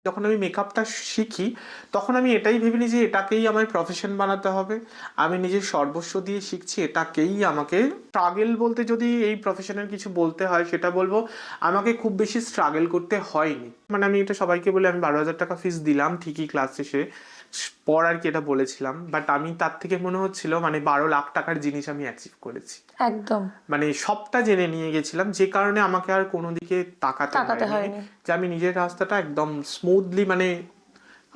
যখন আমি মেকআপটা শিখি তখন আমি এটাই ভেবিনি যে এটাকেই আমার প্রফেশন বানাতে হবে। আমি নিজের সর্বস্ব দিয়ে শিখছি, এটাকেই আমাকে স্ট্রাগল বলতে যদি এই প্রফেশনের কিছু বলতে হয় সেটা বলবো আমাকে খুব বেশি স্ট্রাগল করতে হয়নি। মানে আমি এটা সবাইকে বলে আমি 12,000 টাকা ফিস দিলাম ঠিকই ক্লাস শেষে পর আর কি এটা বলেছিলাম, বাট আমি তার থেকে মনে হচ্ছিল মানে 12 লাখ টাকার জিনিস আমি অ্যাচিভ করেছি। একদম মানে সবটা জেনে নিয়ে গেছিলাম, যে কারণে আমাকে আর কোনো দিকে তাকাতে হয়নি, যে আমি নিজের রাস্তাটা একদম স্মুথলি মানে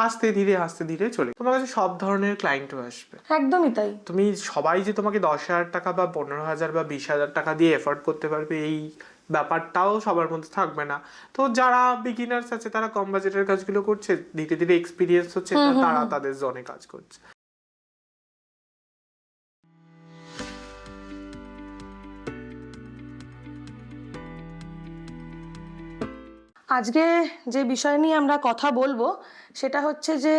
আস্তে ধীরে চলে। তোমার কাছে সব ধরনের ক্লায়েন্টও আসবে, একদমই তাই। তুমি সবাই যে তোমাকে 10,000 টাকা বা 15,000 বা 20,000 টাকা দিয়ে এফোর্ড করতে পারবে এই ব্যাপারটাও সবার মধ্যে থাকবে না। তো যারা বিগিনার্স আছে তারা কম বাজেটের কাজগুলো করছে, ধীরে ধীরে এক্সপিরিয়েন্স হচ্ছে, তারা তাদের জোনে কাজ করছে। আজকে যে বিষয় নিয়ে আমরা কথা বলবো সেটা হচ্ছে যে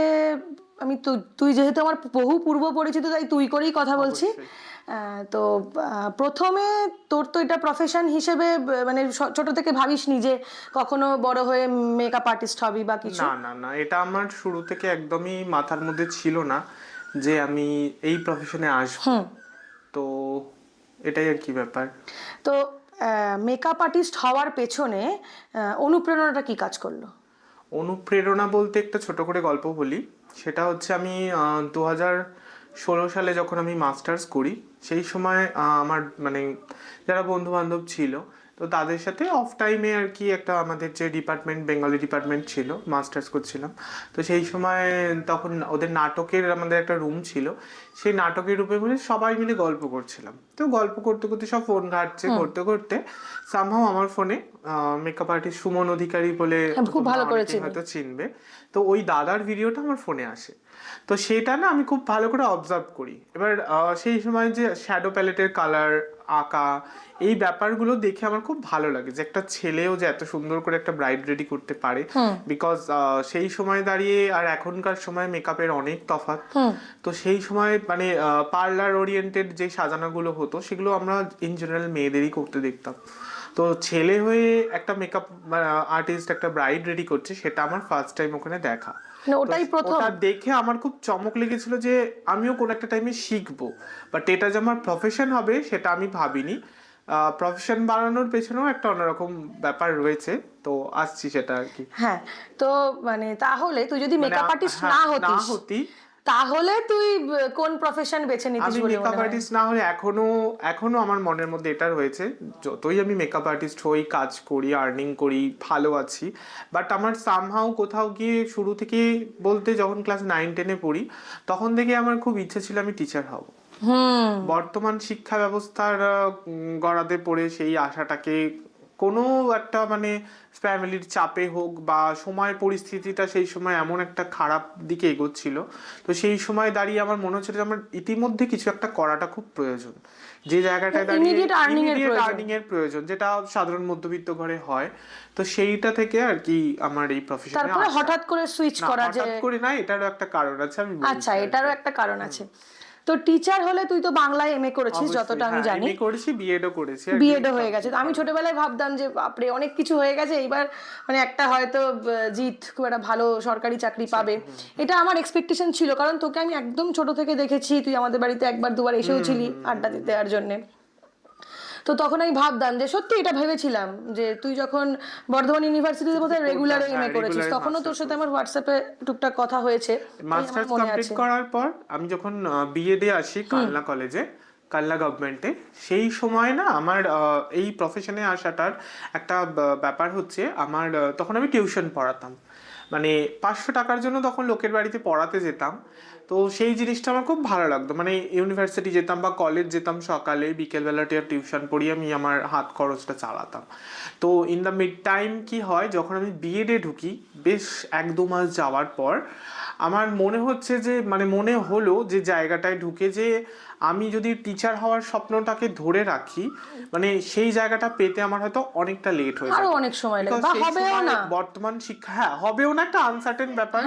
তুই যেহেতু আমার বহু পূর্ব পরিচিত, তাই তুই করেই কথা বলছি। তো প্রথমে তোর তো এটা প্রফেশন হিসেবে মানে ছোট থেকে ভাবিসনি যে কখনো বড় হয়ে মেকআপ আর্টিস্ট হবি বা কিছু? না না না, এটা আমার শুরু থেকে একদমই মাথার মধ্যে ছিল না যে আমি এই প্রফেশনে আসবো। তো এটাই আর কি ব্যাপার। তো মেকআপ আর্টিস্ট হওয়ার পেছনে অনুপ্রেরণাটা কি কাজ করলো? অনুপ্রেরণা বলতে একটা ছোট করে গল্প বলি। সেটা হচ্ছে আমি 2016 সালে যখন আমি মাস্টার্স করি সেই সময় আমার মানে যারা বন্ধু বান্ধব ছিল তো তাদের সাথে অফ টাইমে আর কি একটা আমাদের যে ডিপার্টমেন্ট বেঙ্গলি ডিপার্টমেন্ট ছিল, মাস্টার্স করছিলাম। তো সেই সময় তখন ওদের নাটকের আমাদের একটা রুম ছিল, সেই নাটকের রুমে বলে সবাই মিলে গল্প করছিলাম। তো গল্প করতে করতে সব ফোন ঘাটছে, করতে করতে সামহাও আমার ফোনে মেকআপ আর্টিস্ট সুমন অধিকারী বলে, খুব ভালো করেছে, হয়তো চিনবে, তো ওই দাদার ভিডিওটা আমার ফোনে আসে। তো সেটা না আমি খুব ভালো করে অবজার্ভ করি। এবার সেই সময় যে শ্যাডো প্যালেটের কালার আঁকা এই ব্যাপারগুলো দেখে আমার খুব ভালো লাগে যে একটা ছেলেও যে এত সুন্দর করে একটা ব্রাইড রেডি করতে পারে। বিকজ সেই সময় দাঁড়িয়ে আর এখনকার সময় মেকআপের অনেক তফাৎ। তো সেই সময় মানে পার্লার ওরিয়েন্টেড যে সাজানোগুলো হতো সেগুলো আমরা ইন জেনারেল মেয়েদেরই করতে দেখতাম। তো ছেলে হয়ে একটা মেকআপ আর্টিস্ট একটা ব্রাইড রেডি করছে, সেটা আমার ফার্স্ট টাইম ওখানে দেখা। ওটাই প্রথম। ওটা দেখে আমার খুব চমক লেগেছিল যে আমিও কোনো একটা টাইমে শিখবো, বাট এটা যে আমার প্রফেশন হবে সেটা আমি ভাবিনি। প্রফেশন বানানোর পেছনেও একটা অন্যরকম ব্যাপার রয়েছে, তো আসছি সেটা আর কি। হ্যাঁ, তো মানে তাহলে তুই যদি মেকআপ আর্টিস্ট না হতি তাহলে তুই কোন প্রফেশন বেছে নিতিস আমি বলে মনে মেকআপ হয়? আর্টিস্ট না হলে এখনো আমার মনের মধ্যে এটা রয়েছে, যতই আমি মেকআপ আর্টিস্ট হই, কাজ করি, আর্নিং করি, ভালো আছি, বাট আমার সামহাও কোথাও গিয়ে শুরু থেকে বলতে যখন ক্লাস 9-10-এ পড়ি তখন থেকে আমার খুব ইচ্ছা ছিল আমি টিচার হব। বর্তমান শিক্ষা ব্যবস্থার গড়াতে পড়ে সেই আশাটাকে কোনো একটা মানে ফ্যামিলির চাপে হোক বা সময় পরিস্থিতিটা সেই সময় এমন একটা খারাপ দিকে এগোচ্ছিল, তো সেই সময় দাঁড়িয়ে আমার মনে হচ্ছিল যে আমার ইতিমধ্যে কিছু একটা করাটা খুব প্রয়োজন, যে জায়গাটায় দাঁড়িয়ে ইমিডিয়েট আর্নিং এর প্রয়োজন, যেটা সাধারণ মধ্যবিত্ত ঘরে হয়। তো সেইটা থেকে আর কি আমার এই প্রফেশনে তারপরে হঠাৎ করে সুইচ করা, যে হঠাৎ করে না, এটারও একটা কারণ আছে, আমি বলছি। আচ্ছা, এটারও একটা কারণ আছে। তো টিচার হলে তুই তো বাংলায় এমএ করেছিস যতটা আমি জানি। এমএ করেছি, বিএডও করেছি, বিএডও হয়ে গেছে। তো আমি ছোটবেলায় ভাবতাম যে বাপরে অনেক কিছু হয়ে গেছে, এইবার মানে একটা হয়তো জিৎ খুব একটা ভালো সরকারি চাকরি পাবে, এটা আমার এক্সপেকটেশন ছিল। কারণ তোকে আমি একদম ছোট থেকে দেখেছি, তুই আমাদের বাড়িতে একবার দুবার এসেও ছিলি আড্ডা দিতে দেওয়ার জন্যে। তো তখন আমি ভাবতাম যে সত্যি এটা ভেবেছিলাম যে তুই যখন বর্ধমান ইউনিভার্সিটিতে বোধহয় রেগুলারে এমএ করেছিস, তখনও তোর সাথে আমার হোয়াটসঅ্যাপে টুকটাক কথা হয়েছে। মাস্টার্স কমপ্লিট করার পর আমি যখন বিএডে আসি কালনা কলেজে, কালনা গভর্নমেন্টে, সেই সময় না আমার এই প্রফেশনে আসাটার একটা ব্যাপার হচ্ছে আমার তখন আমি টিউশন পড়াতাম, মানে 500 টাকার জন্য তখন লোকের বাড়িতে পড়াতে যেতাম। তো সেই জিনিসটা আমার খুব ভালো লাগতো, মানে ইউনিভার্সিটি যেতাম বা কলেজ যেতাম সকালে, বিকেলবেলাতে টিউশন পড়িয়ে আমি আমার হাত খরচটা চালাতাম। তো ইন দ্য মিড টাইম কি হয়, যখন আমি বিএডে ঢুকি বেশ 1-2 মাস যাওয়ার পর আমার মনে হচ্ছে যে মানে মনে হলো যে জায়গাটায় ঢুকে যে আমি যদি টিচার হওয়ার স্বপ্নটাকে ধরে রাখি মানে সেই জায়গাটা পেতে আমার হয়তো অনেকটা লেট হয়ে যাবে, আরো অনেক সময় লাগবে বা হবেও না। বর্তমান শিক্ষা হ্যাঁ হবেও না একটা আনসার্টেন ব্যাপার,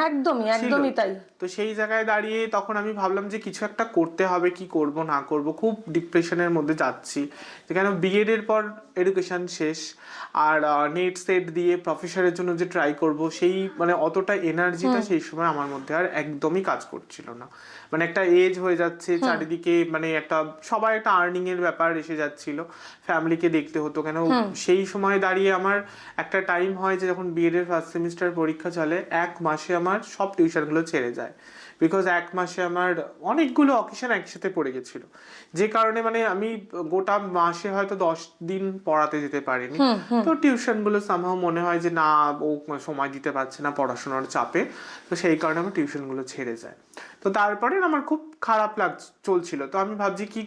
একদমই তাই। তো সেই জায়গায় দাঁড়িয়ে তখন আমি ভাবলাম যে কিছু একটা করতে হবে, কি করব না করব, খুব ডিপ্রেশনের মধ্যে যাচ্ছি। যেখানে বিএড এর পর এডুকেশন শেষ, আর নেট সেট দিয়ে প্রফেসরের জন্য যে ট্রাই করব, সেই মানে অতটা এনার্জিটা সেই সময় আমার মধ্যে আর একদমই কাজ করছিল না। মানে একটা এজ হয়ে যাচ্ছে চারিদিকে, মানে একটা সবাই একটা আর্নিং এর ব্যাপার এসে যাচ্ছিল, ফ্যামিলিকে দেখতে হতো। কেন সেই সময় দাঁড়িয়ে আমার একটা টাইম হয় যে যখন বিএড এর ফার্স্ট সেমিস্টার পরীক্ষা চলে, এক মাসে আমার সব টিউশনগুলো ছেড়ে যায়, বিকজ এক মাসে আমার অনেকগুলো অকেশন একসাথে পড়ে গেছিল, যে কারণে মানে আমি গোটা মাসে হয়তো 10 দিন পড়াতে যেতে পারিনি। তো টিউশনগুলো সামহাও মনে হয় যে না, ও সময় দিতে পারছে না পড়াশোনার চাপে, তো সেই কারণে আমার টিউশনগুলো ছেড়ে যায়। তো তারপরে আমার খুব খারাপ চলছিল, তো আমি ভাবছি কি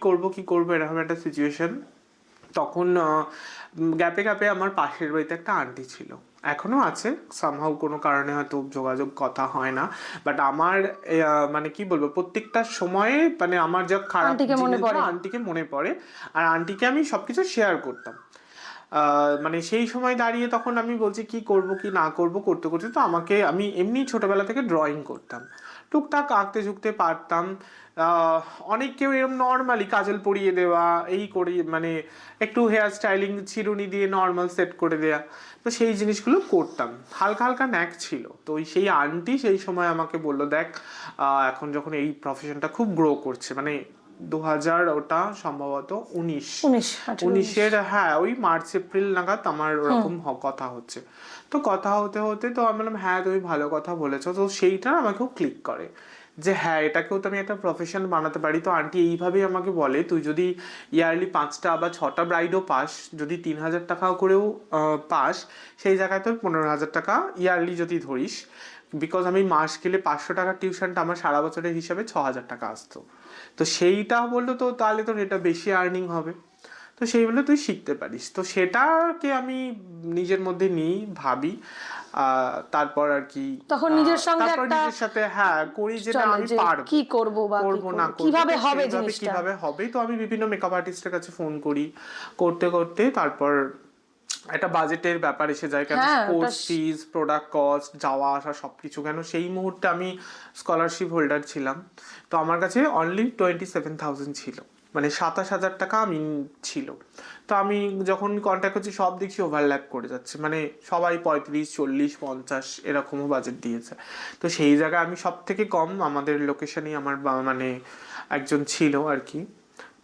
করব এরকম একটা সিচুয়েশন। তখন গ্যাপে গ্যাপে আমার পাশের বাড়িতে একটা আন্টি ছিল, এখনো আছে, সামহাউ কোনো কারণে হয়তো যোগাযোগ কথা হয় না, বাট আমার মানে কি বলবো, প্রত্যেকটা সময়ে মানে আমার যা খারাপ আন্টিকে মনে পড়ে, আর আন্টিকে আমি সবকিছু শেয়ার করতাম। মানে সেই সময় দাঁড়িয়ে তখন আমি বলছি কি করব কি না করব করতে করতে, তো আমি এমনি ছোটবেলা থেকে ড্রয়িং করতাম, টুকটাক আঁকতে ঝুঁকতে পারতাম। অনেককেও এরকম নর্মালি কাজল পরিয়ে দেওয়া, এই করে মানে একটু হেয়ার স্টাইলিং চিরুনি দিয়ে নর্মাল সেট করে দেওয়া, তো সেই জিনিসগুলো করতাম, হালকা হালকা ন্যাক ছিল। তো সেই আন্টি সেই সময় আমাকে বললো, দেখ এখন যখন এই প্রফেশনটা খুব গ্রো করছে, মানে 2000 ওটা সম্ভবত 19-এর, হ্যাঁ ওই মার্চ এপ্রিল নাগাদ আমার ওরকম কথা হচ্ছে। তো কথা হতে হতে তো আমি বললাম হ্যাঁ তুমি ভালো কথা বলেছো, তো সেইটা আমাকেও ক্লিক করে যে হ্যাঁ এটাকেও তো আমি একটা প্রফেশন বানাতে পারি। তো আন্টি এইভাবেই আমাকে বলে, তুই যদি ইয়ারলি 5টা বা 6টা ব্রাইডও পাস, যদি 3000 টাকাও করেও পাস, সেই জায়গায় তোর 15,000 টাকা ইয়ারলি যদি ধরিস, বিকজ আমি মাস গেলে 500 টাকার টিউশনটা আমার সারা বছরের হিসাবে 6,000 টাকা আসতো। তো সেইটা বললো তো তাহলে তোর এটা বেশি আর্নিং হবে, তো সেই বলে তুই শিখতে পারিস। তো সেটাকে আমি নিজের মধ্যে নিই, ভাবি, তারপর আর কি তখন নিজের সঙ্গে নিজের সাথে হ্যাঁ করি যে না আমি পারবো, কি করব বা না কিভাবে হবে জিনিসটা, কিভাবে হবে। তো আমি বিভিন্ন মেকআপ আর্টিস্টের কাছে ফোন করি, করতে করতে তারপর একটা বাজেটের ব্যাপার এসে যায়, কেন কোর্স ফিজ, প্রোডাক্ট কস্ট, যাওয়া আসা সবকিছু। কেন সেই মুহূর্তে আমি স্কলারশিপ হোল্ডার ছিলাম, তো আমার কাছে অনলি 27,000 ছিল, মানে 27,000 টাকা আমি ছিল। তো আমি যখন কন্ট্যাক্ট করছি সব দেখছি ওভারল্যাপ করে যাচ্ছে, মানে সবাই 35, 40, 50 এরকমও বাজেট দিয়েছে। তো সেই জায়গায় আমি সব থেকে কম আমাদের লোকেশনেই আমার মানে একজন ছিল আর কি,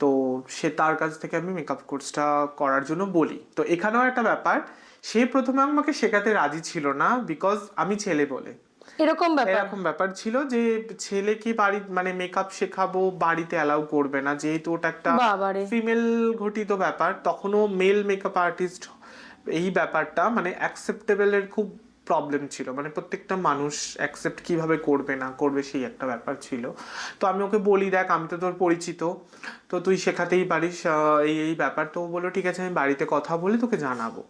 তো সে তার কাছ থেকে আমি মেকআপ কোর্সটা করার জন্য বলি। তো এখানেও একটা ব্যাপার, সে প্রথমে আমাকে শেখাতে রাজি ছিল না, বিকজ আমি ছেলে বলে। এরকম ব্যাপার ছিল যে ছেলেকে বাড়ি মানে মেকআপ শেখাবো, বাড়িতে অ্যালাউ করবে না, যেহেতু ওটা একটা ফিমেল ঘটিত ব্যাপার। তখনও মেল মেকআপ আর্টিস্ট এই ব্যাপারটা মানে অ্যাকসেপ্টেবলের খুব প্রবলেম ছিল, মানে প্রত্যেকটা মানুষ অ্যাকসেপ্ট কিভাবে করবে না করবে সেই একটা ব্যাপার ছিল। তো আমি ওকে বলি, দেখ আমি তো তোর পরিচিত, তো তুই শেখাতেই পারিস, এই ব্যাপার। তো বললো ঠিক আছে আমি বাড়িতে কথা বলে তোকে জানাবো।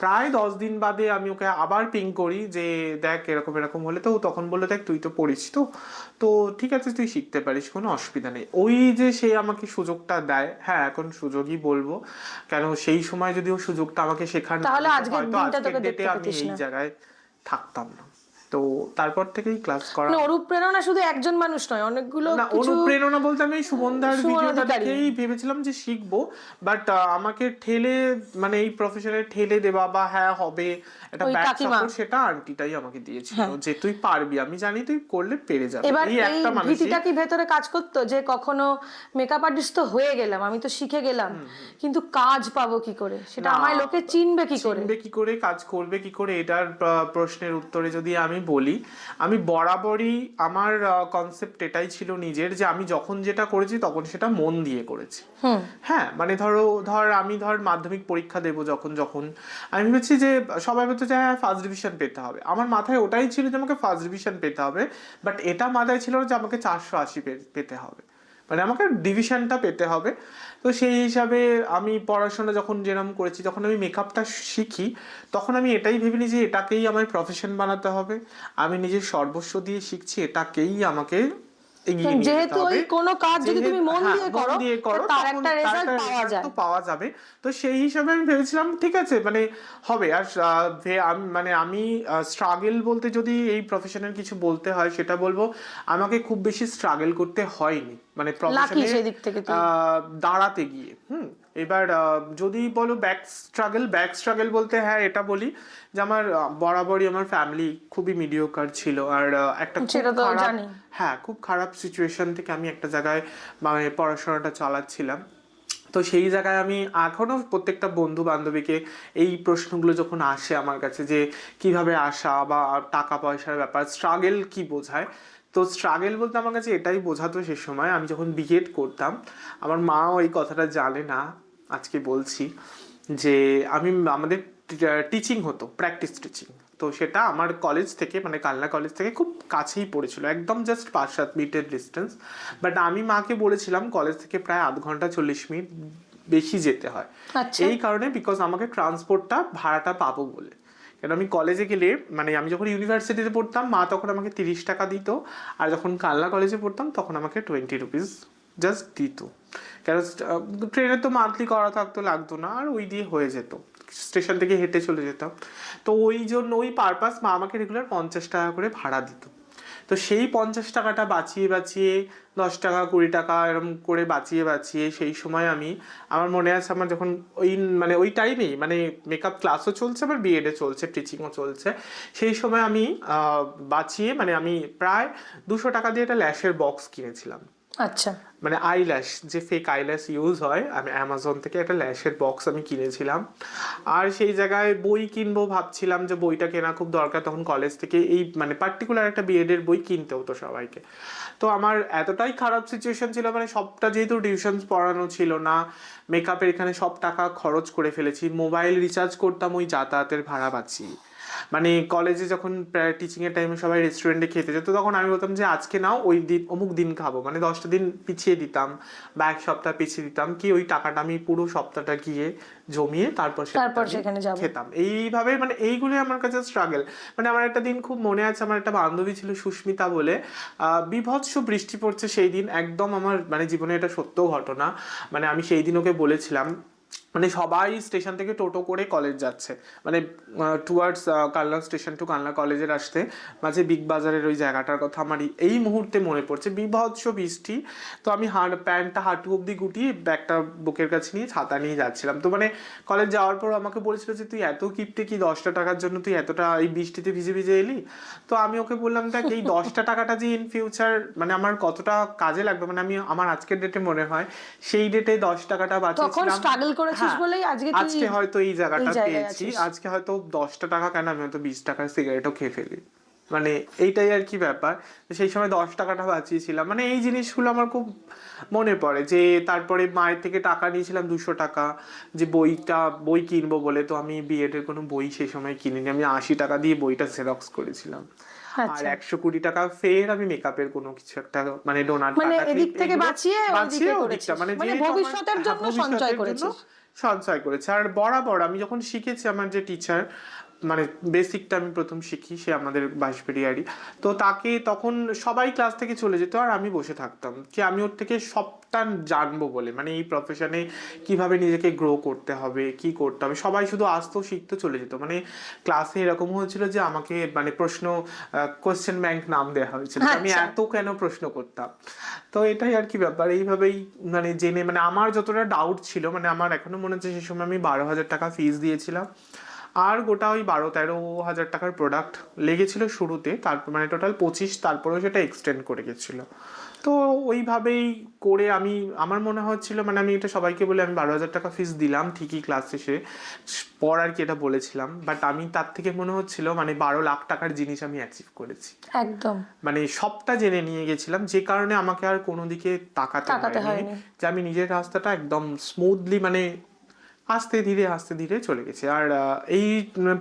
প্রায় 10 দিন বাদে আমি ওকে আবার পিং করি যে দেখ এরকম এরকম হলে, তো তখন বললো দেখ তুই তো পরিচিত, তো ঠিক আছে তুই শিখতে পারিস, কোনো অসুবিধা নেই। ওই যে সে আমাকে সুযোগটা দেয়, হ্যাঁ এখন সুযোগই বলবো, কেন সেই সময় যদি ও সুযোগটা আমাকে শেখানো আজকের ডেটে আমি এই জায়গায় থাকতাম না। তো তারপর থেকেই ক্লাস করা। অনুপ্রেরণা শুধু একজন মানুষ নয়, অনেকগুলো না, অনুপ্রেরণা বলতে আমি সুমনদার ভিডিওটা দেখেই ভেবেছিলাম যে শিখবো, বাট আমাকে ঠেলে মানে এই প্রফেশনে ঠেলে দেওয়া বা হ্যাঁ হবে এটা ব্যাক সাপোর্ট, সেটা আন্টিটাই আমাকে দিয়েছিল যে তুই পারবি, আমি জানি তুই করলে পেরে যাবি। এই একটা মানুষ ভীতিটা কি ভেতরে কাজ করতো যে কখনো মেকআপ আর্টিস্ট তো হয়ে গেলাম, আমি তো শিখে গেলাম, কিন্তু কাজ পাবো কি করে, সেটা আমায় লোকে চিনবে কি করে, কাজ করবে কি করে, এটার প্রশ্নের উত্তরে যদি আমি বলি, আমি বরাবরই আমার কনসেপ্ট এটাই ছিল নিজের, যে আমি যখন যেটা করেছি তখন সেটা মন দিয়ে করেছি। হ্যাঁ মানে ধর আমি মাধ্যমিক পরীক্ষা দেবো যখন আমি ভেবেছি যে সবাই বলতো যে হ্যাঁ ফার্স্ট ডিভিশন পেতে হবে, আমার মাথায় ওটাই ছিল যে আমাকে ফার্স্ট ডিভিশন পেতে হবে, বাট এটা মাথায় ছিল যে আমাকে 480 পেতে হবে, মানে আমাকে ডিভিশনটা পেতে হবে। তো সেই হিসাবে আমি পড়াশোনা যখন যেরকম করেছি, যখন আমি মেকআপটা শিখি তখন আমি এটাই ভেবিনি যে এটাকেই আমার প্রফেশন বানাতে হবে, আমি নিজের সর্বস্ব দিয়ে শিখছি, এটাকেই আমাকে এগিয়ে নিয়ে যেতে যেহেতু হবে। ওই কোনো কাজ যদি তুমি মন হ্যাঁ, দিয়ে করো তার তখন একটা রেজাল্ট পাওয়া result যায়। তো পাওয়া যাবে। তো সেই হিসাবে আমি ভেবেছিলাম ঠিক আছে মানে হবে। আর আমি স্ট্রাগল বলতে যদি এই প্রফেশনের কিছু বলতে হয় সেটা বলবো আমাকে খুব বেশি স্ট্রাগল করতে হয়নি মানে লাকি প্রফেশনে সেই দিক থেকে তুই। দাঁড়াতে গিয়ে এবার যদি বলো ব্যাক স্ট্রাগল বলতে হ্যাঁ এটা বলি যে আমার বরাবরই আমার ফ্যামিলি খুবই মিডিওকার ছিল আর একটা খুব সেটা তো খারাপ জানি। হ্যাঁ খুব খারাপ সিচুয়েশন থেকে আমি একটা জায়গায় মানে পড়াশোনাটা চালাচ্ছিলাম। তো সেই জায়গায় আমি এখনো প্রত্যেকটা বন্ধু বান্ধবীকে এই প্রশ্নগুলো যখন আসে আমার কাছে যে কিভাবে আসা বা টাকা পয়সার ব্যাপার স্ট্রাগল কি বোঝায়, তো স্ট্রাগল বলতে আমার কাছে এটাই বোঝাতো সে সময় আমি যখন বিএড করতাম। আমার মাও এই কথাটা জানে না, আজকে বলছি যে আমাদের টিচিং হতো প্র্যাকটিস টিচিং। তো সেটা আমার কলেজ থেকে মানে কালনা কলেজ থেকে খুব কাছেই পড়েছিল, একদম জাস্ট 5-7 মিনিটের ডিস্টেন্স। বাট আমি মাকে বলেছিলাম কলেজ থেকে প্রায় 0.5 ঘন্টা 40 মিনিট বেশি যেতে হয় আচ্ছা। এই কারণে বিকজ আমাকে ট্রান্সপোর্টটা ভাড়াটা পাবো বলে। কারণ আমি কলেজে গেলে মানে আমি যখন ইউনিভার্সিটিতে পড়তাম মা তখন আমাকে 30 টাকা দিত, আর যখন কালনা কলেজে পড়তাম তখন আমাকে 20 রুপিস জাস্ট দিত। কারণ ট্রেনে তো মান্থলি করা থাকতো, লাগতো না, আর ওই দিয়ে হয়ে যেত, স্টেশন থেকে হেঁটে চলে যেতাম। তো ওই জন্য ওই পারপাস মা আমাকে রেগুলার 50 টাকা করে ভাড়া দিত। তো সেই 50 টাকাটা বাঁচিয়ে 10 টাকা 20 টাকা এরকম করে বাঁচিয়ে সেই সময় আমার মনে আছে আমার যখন ওই টাইমেই মানে মেকআপ ক্লাসও চলছে, আবার বিএডে চলছে, টিচিংও চলছে, সেই সময় আমি বাঁচিয়ে মানে আমি প্রায় 200 টাকা দিয়ে একটা ল্যাশের বক্স কিনেছিলাম। আচ্ছা। মানে আইল্যাশ, যে ফেক আইল্যাশ ইউজ হয়, আমি অ্যামাজন থেকে একটা ল্যাশের বক্স আমি কিনেছিলাম। আর সেই জায়গায় বই কিনবো ভাবছিলাম যে বইটা কেনা খুব দরকার, তখন কলেজ থেকে এই মানে পার্টিকুলার একটা বিএড এর বই কিনতে হতো সবাইকে। তো আমার এতটাই খারাপ সিচুয়েশন ছিল মানে সবটা যেহেতু টিউশন পড়ানো ছিল না, মেকআপের এখানে সব টাকা খরচ করে ফেলেছি, মোবাইল রিচার্জ করতাম ওই যাতায়াতের ভাড়া বাঁচিয়ে। মানে কলেজে যখন টিচিং এর টাইমে সবাই রেস্টুরেন্টে খেতে যেত তখন আমি বলতাম যে আজকে নাও, ওই দিন অমুক দিন খাবো, মানে 10টা দিন পিছিয়ে দিতাম বা 1 সপ্তাহ পিছিয়ে দিতাম, কি ওই টাকাটা আমি পুরো সপ্তাহটা গিয়ে জমিয়ে তারপর সেখানে যাব খেতাম। এইভাবে মানে এইগুলো আমার কাছে স্ট্রাগল। মানে আমার একটা দিন খুব মনে আছে, আমার একটা বান্ধবী ছিল সুস্মিতা বলে, বিভৎস বৃষ্টি পড়ছে সেই দিন, একদম আমার মানে জীবনে এটা সত্য ঘটনা। মানে আমি সেই দিন ওকে বলেছিলাম, মানে সবাই স্টেশন থেকে টোটো করে কলেজ যাচ্ছে, মানে towards Kalna station to Kalna কলেজের আসতে মাঝে বিগ বাজারের ওই জায়গাটার কথা আমার এই মুহূর্তে মনে পড়ছে, বিভৎস বৃষ্টি। তো আমি প্যান্টটা হাঁটু অব্দি গুটিয়ে ব্যাগটা বুকের কাছে নিয়ে ছাতা নিয়ে যাচ্ছিলাম। তো মানে কলেজ যাওয়ার পর আমাকে বলেছিল যে তুই এত কিপটে কি, 10টা টাকার জন্য তুই এতটা এই বৃষ্টিতে ভিজে ভিজে এলি। তো আমি ওকে বললাম দেখ এই 10টা টাকাটা যে ইন ফিউচার মানে আমার কতটা কাজে লাগবে, মানে আমি আমার আজকের ডেটে মনে হয় সেই ডেটে 10 টাকাটা তখন বাঁচিয়েছিলাম। স্ট্রাগল করেছিস বলেই আজকে হয়তো এই জায়গাটা পেয়েছি, আছিস। আজকে হয়তো 10টা টাকা কেন আমি হয়তো 20 টাকার সিগারেটও খেয়ে ফেলি, মানে এইটাই আর কি ব্যাপার। সেই সময় 10 টাকাটা বাঁচিয়েছিলাম, মানে এই জিনিসগুলো আমার খুব মনে পড়ে। যে তারপরে মায়ের থেকে টাকা নিয়েছিলাম 200 টাকা যে বই কিনবো বলে, তো আমি বিএড এর কোনো বই সেই সময় কিনিনি, আমি 80 টাকা দিয়ে বইটা জেরক্স করেছিলাম। আর 120 টাকা ফের আমি মেকআপের কোনো কিছু একটা মানে ডোনাট মানে এদিক থেকে বাঁচিয়ে ওদিকটা মানে ভবিষ্যতের জন্য সঞ্চয় করেছিস। সঞ্চয় করেছে। আর বরাবর আমি যখন শিখেছি, আমার যে টিচার মানে বেসিকটা আমি প্রথম শিখি, সে আমাদের বাঁশবেড়িয়ারই, তো তাকে তখন সবাই ক্লাস থেকে চলে যেত আর আমি বসে থাকতাম কি আমি ওর থেকে সবটা জানবো বলে, মানে এই প্রফেশনে কিভাবে নিজেকে গ্রো করতে হবে, কি করতে হবে। সবাই শুধু আসতো শিখতে চলে যেত, মানে ক্লাসে এরকম হয়েছিল যে আমাকে মানে কোয়েশ্চেন ব্যাংক নাম দেওয়া হয়েছিল, আমি এত কেন প্রশ্ন করতাম। তো এটাই আর কি ব্যাপার। এইভাবেই মানে জেনে মানে আমার যতটা ডাউট ছিল, মানে আমার এখনো মনে হচ্ছে সেই সময় আমি 12,000 টাকা ফিস দিয়েছিলাম, আর গোটা ওই 12-13 হাজার টাকার প্রোডাক্ট লেগেছিল শুরুতে, তারপর মানে টোটাল 25, তারপরেও সেটা এক্সটেন্ড করে গেছিলো। তো ওইভাবেই করে আমার মনে হচ্ছিল মানে আমি এটা সবাইকে বলে আমি 12,000 টাকা ফিস দিলাম ঠিকই ক্লাস শেষে পর আর কি এটা বলেছিলাম, বাট আমি তার থেকে মনে হচ্ছিল মানে 12 লাখ টাকার জিনিস আমি অ্যাচিভ করেছি একদম, মানে সবটা জেনে নিয়ে গেছিলাম, যে কারণে আমাকে আর কোনো দিকে তাকাতে হয়নি, যে আমি নিজের রাস্তাটা একদম স্মুথলি মানে আস্তে ধীরে চলে গেছে। আর এই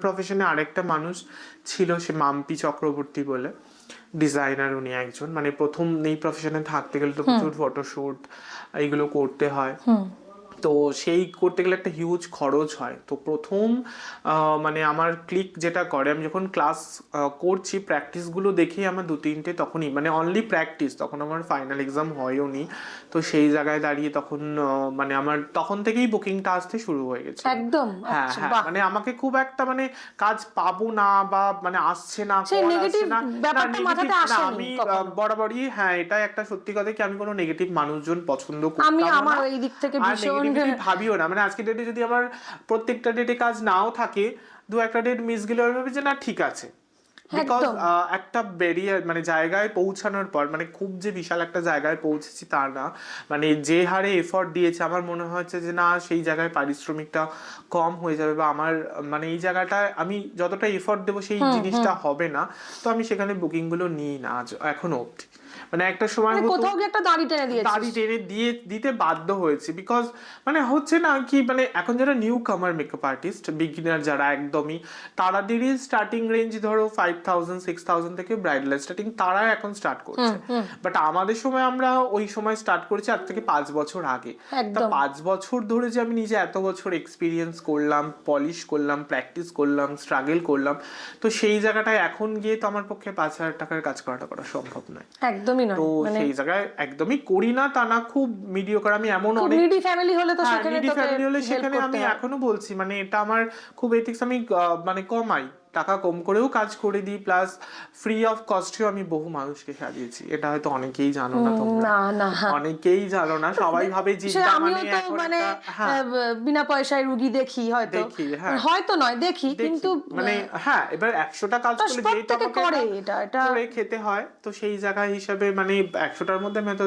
প্রফেশনে আরেকটা মানুষ ছিল, সে মাম্পি চক্রবর্তী বলে ডিজাইনার, উনি একজন মানে প্রথম এই প্রফেশনে থাকতে গেলে তো প্রচুর ফটোশুট এইগুলো করতে হয়। তো সেই করতে গেলে একটা হিউজ খরচ হয়। তো প্রথম মানে আমার ক্লিক যেটা করে, আমি যখন ক্লাস করছি প্র্যাকটিসগুলো দেখেই আমার 2-3টে তখনই, মানে অনলি প্র্যাকটিস, তখন আমার ফাইনাল এক্সাম হয়ও নি। তো সেই জায়গায় দাঁড়িয়ে তখন মানে আমার তখন থেকেই বুকিংটা আসতে শুরু হয়ে গেছে একদম। হ্যাঁ আচ্ছা, হ্যাঁ, বাহ। মানে আমাকে খুব একটা মানে কাজ পাবো না বা মানে আসছে না, সেই call নেগেটিভ আসছে না, ব্যাপারটা negative মাথাতে না, আসেনি আমি কখনো। বরাবরই হ্যাঁ, এটা একটা সত্যি কথা কি আমি কোনো নেগেটিভ মানুষজন পছন্দ আমি করতাম আমার না, এই দিক থেকে আর ভীষণ নেগেটিভিটি ভাবিও না। মানে আজকের ডেটে যদি আমার প্রত্যেকটা ডেটে কাজ নাও থাকে, 2-1টা ডেট মিস গেলে আমি ভাবি যে না ঠিক আছে, বিকজ একদম। একটা ব্যারিয়ার মানে জায়গায় পৌঁছানোর পর, মানে খুব যে বিশাল একটা জায়গায় পৌঁছেছি তা না, মানে যে হারে এফর্ট দিয়েছে আমার মনে হচ্ছে যে না সেই জায়গায় পারিশ্রমিকটা কম হয়ে যাবে, বা আমার মানে এই জায়গাটায় আমি যতটা এফর্ট দেবো সেই জিনিসটা হবে না। তো আমি সেখানে বুকিংগুলো নিই না আজ এখনো অবধি। মানে একটা সময় মানে হতো কোথাও গিয়ে একটা দাড়ি টেনে দিয়েছিস। দাড়ি টেনে দিতে বাধ্য হয়েছে, বিকজ মানে হচ্ছে না কি, মানে এখন যারা নিউ কামার মেকআপ আর্টিস্ট, বিগিনার যারা একদমই, তারাদেরই স্টার্টিং রেঞ্জ ধরো 5,000-6,000 থেকে ব্রাইডাল স্টার্টিং, তারা এখন স্টার্ট করছে। বাট আমাদের সময় আমরা ওই সময় স্টার্ট করেছি আজ থেকে 5 বছর আগে। তা একদম। 5 বছর ধরে যে আমি নিজে এত বছর এক্সপিরিয়েন্স করলাম, পলিশ করলাম, প্র্যাকটিস করলাম, স্ট্রাগল করলাম, তো সেই জায়গাটায় এখন গিয়ে তো আমার পক্ষে 5,000 টাকার কাজ করা সম্ভব নয়। একদমই নয়। তো মানে সেই জায়গায় একদমই করি না তা না, খুব মিডিওকার। আমি এমন খুব অনেক নিডি ফ্যামিলি হলে তো সেখানে নিডি তোকে ফ্যামিলি হলে হেল্প সেখানে করতে আমি হয়। এখনো বলছি মানে এটা আমার খুব এথিক্স, আমি মানে কমাই, টাকা কম করেও কাজ করে দিই, প্লাস ফ্রি অফ কস্টেও আমি বহু মানুষকে সাজিয়েছি। এটা হয়তো অনেকেই জানো না তোমরা, না না, অনেকেই জানো না, সবাই ভাবে সে জিদ্দা আমিও মানে তো এখন মানে একটা হ্যাঁ বিনা পয়সায় রুগী দেখি হয়তো, দেখি, হ্যাঁ হয়তো নয় দেখি, কিন্তু মানে হ্যাঁ, এবার 100টা কাজ করলে যেই তো প্রত্যেকে আমাকে করে এটা করে খেতে হয়, তো সেই জায়গা হিসাবে মানে 100টার মধ্যে আমি তো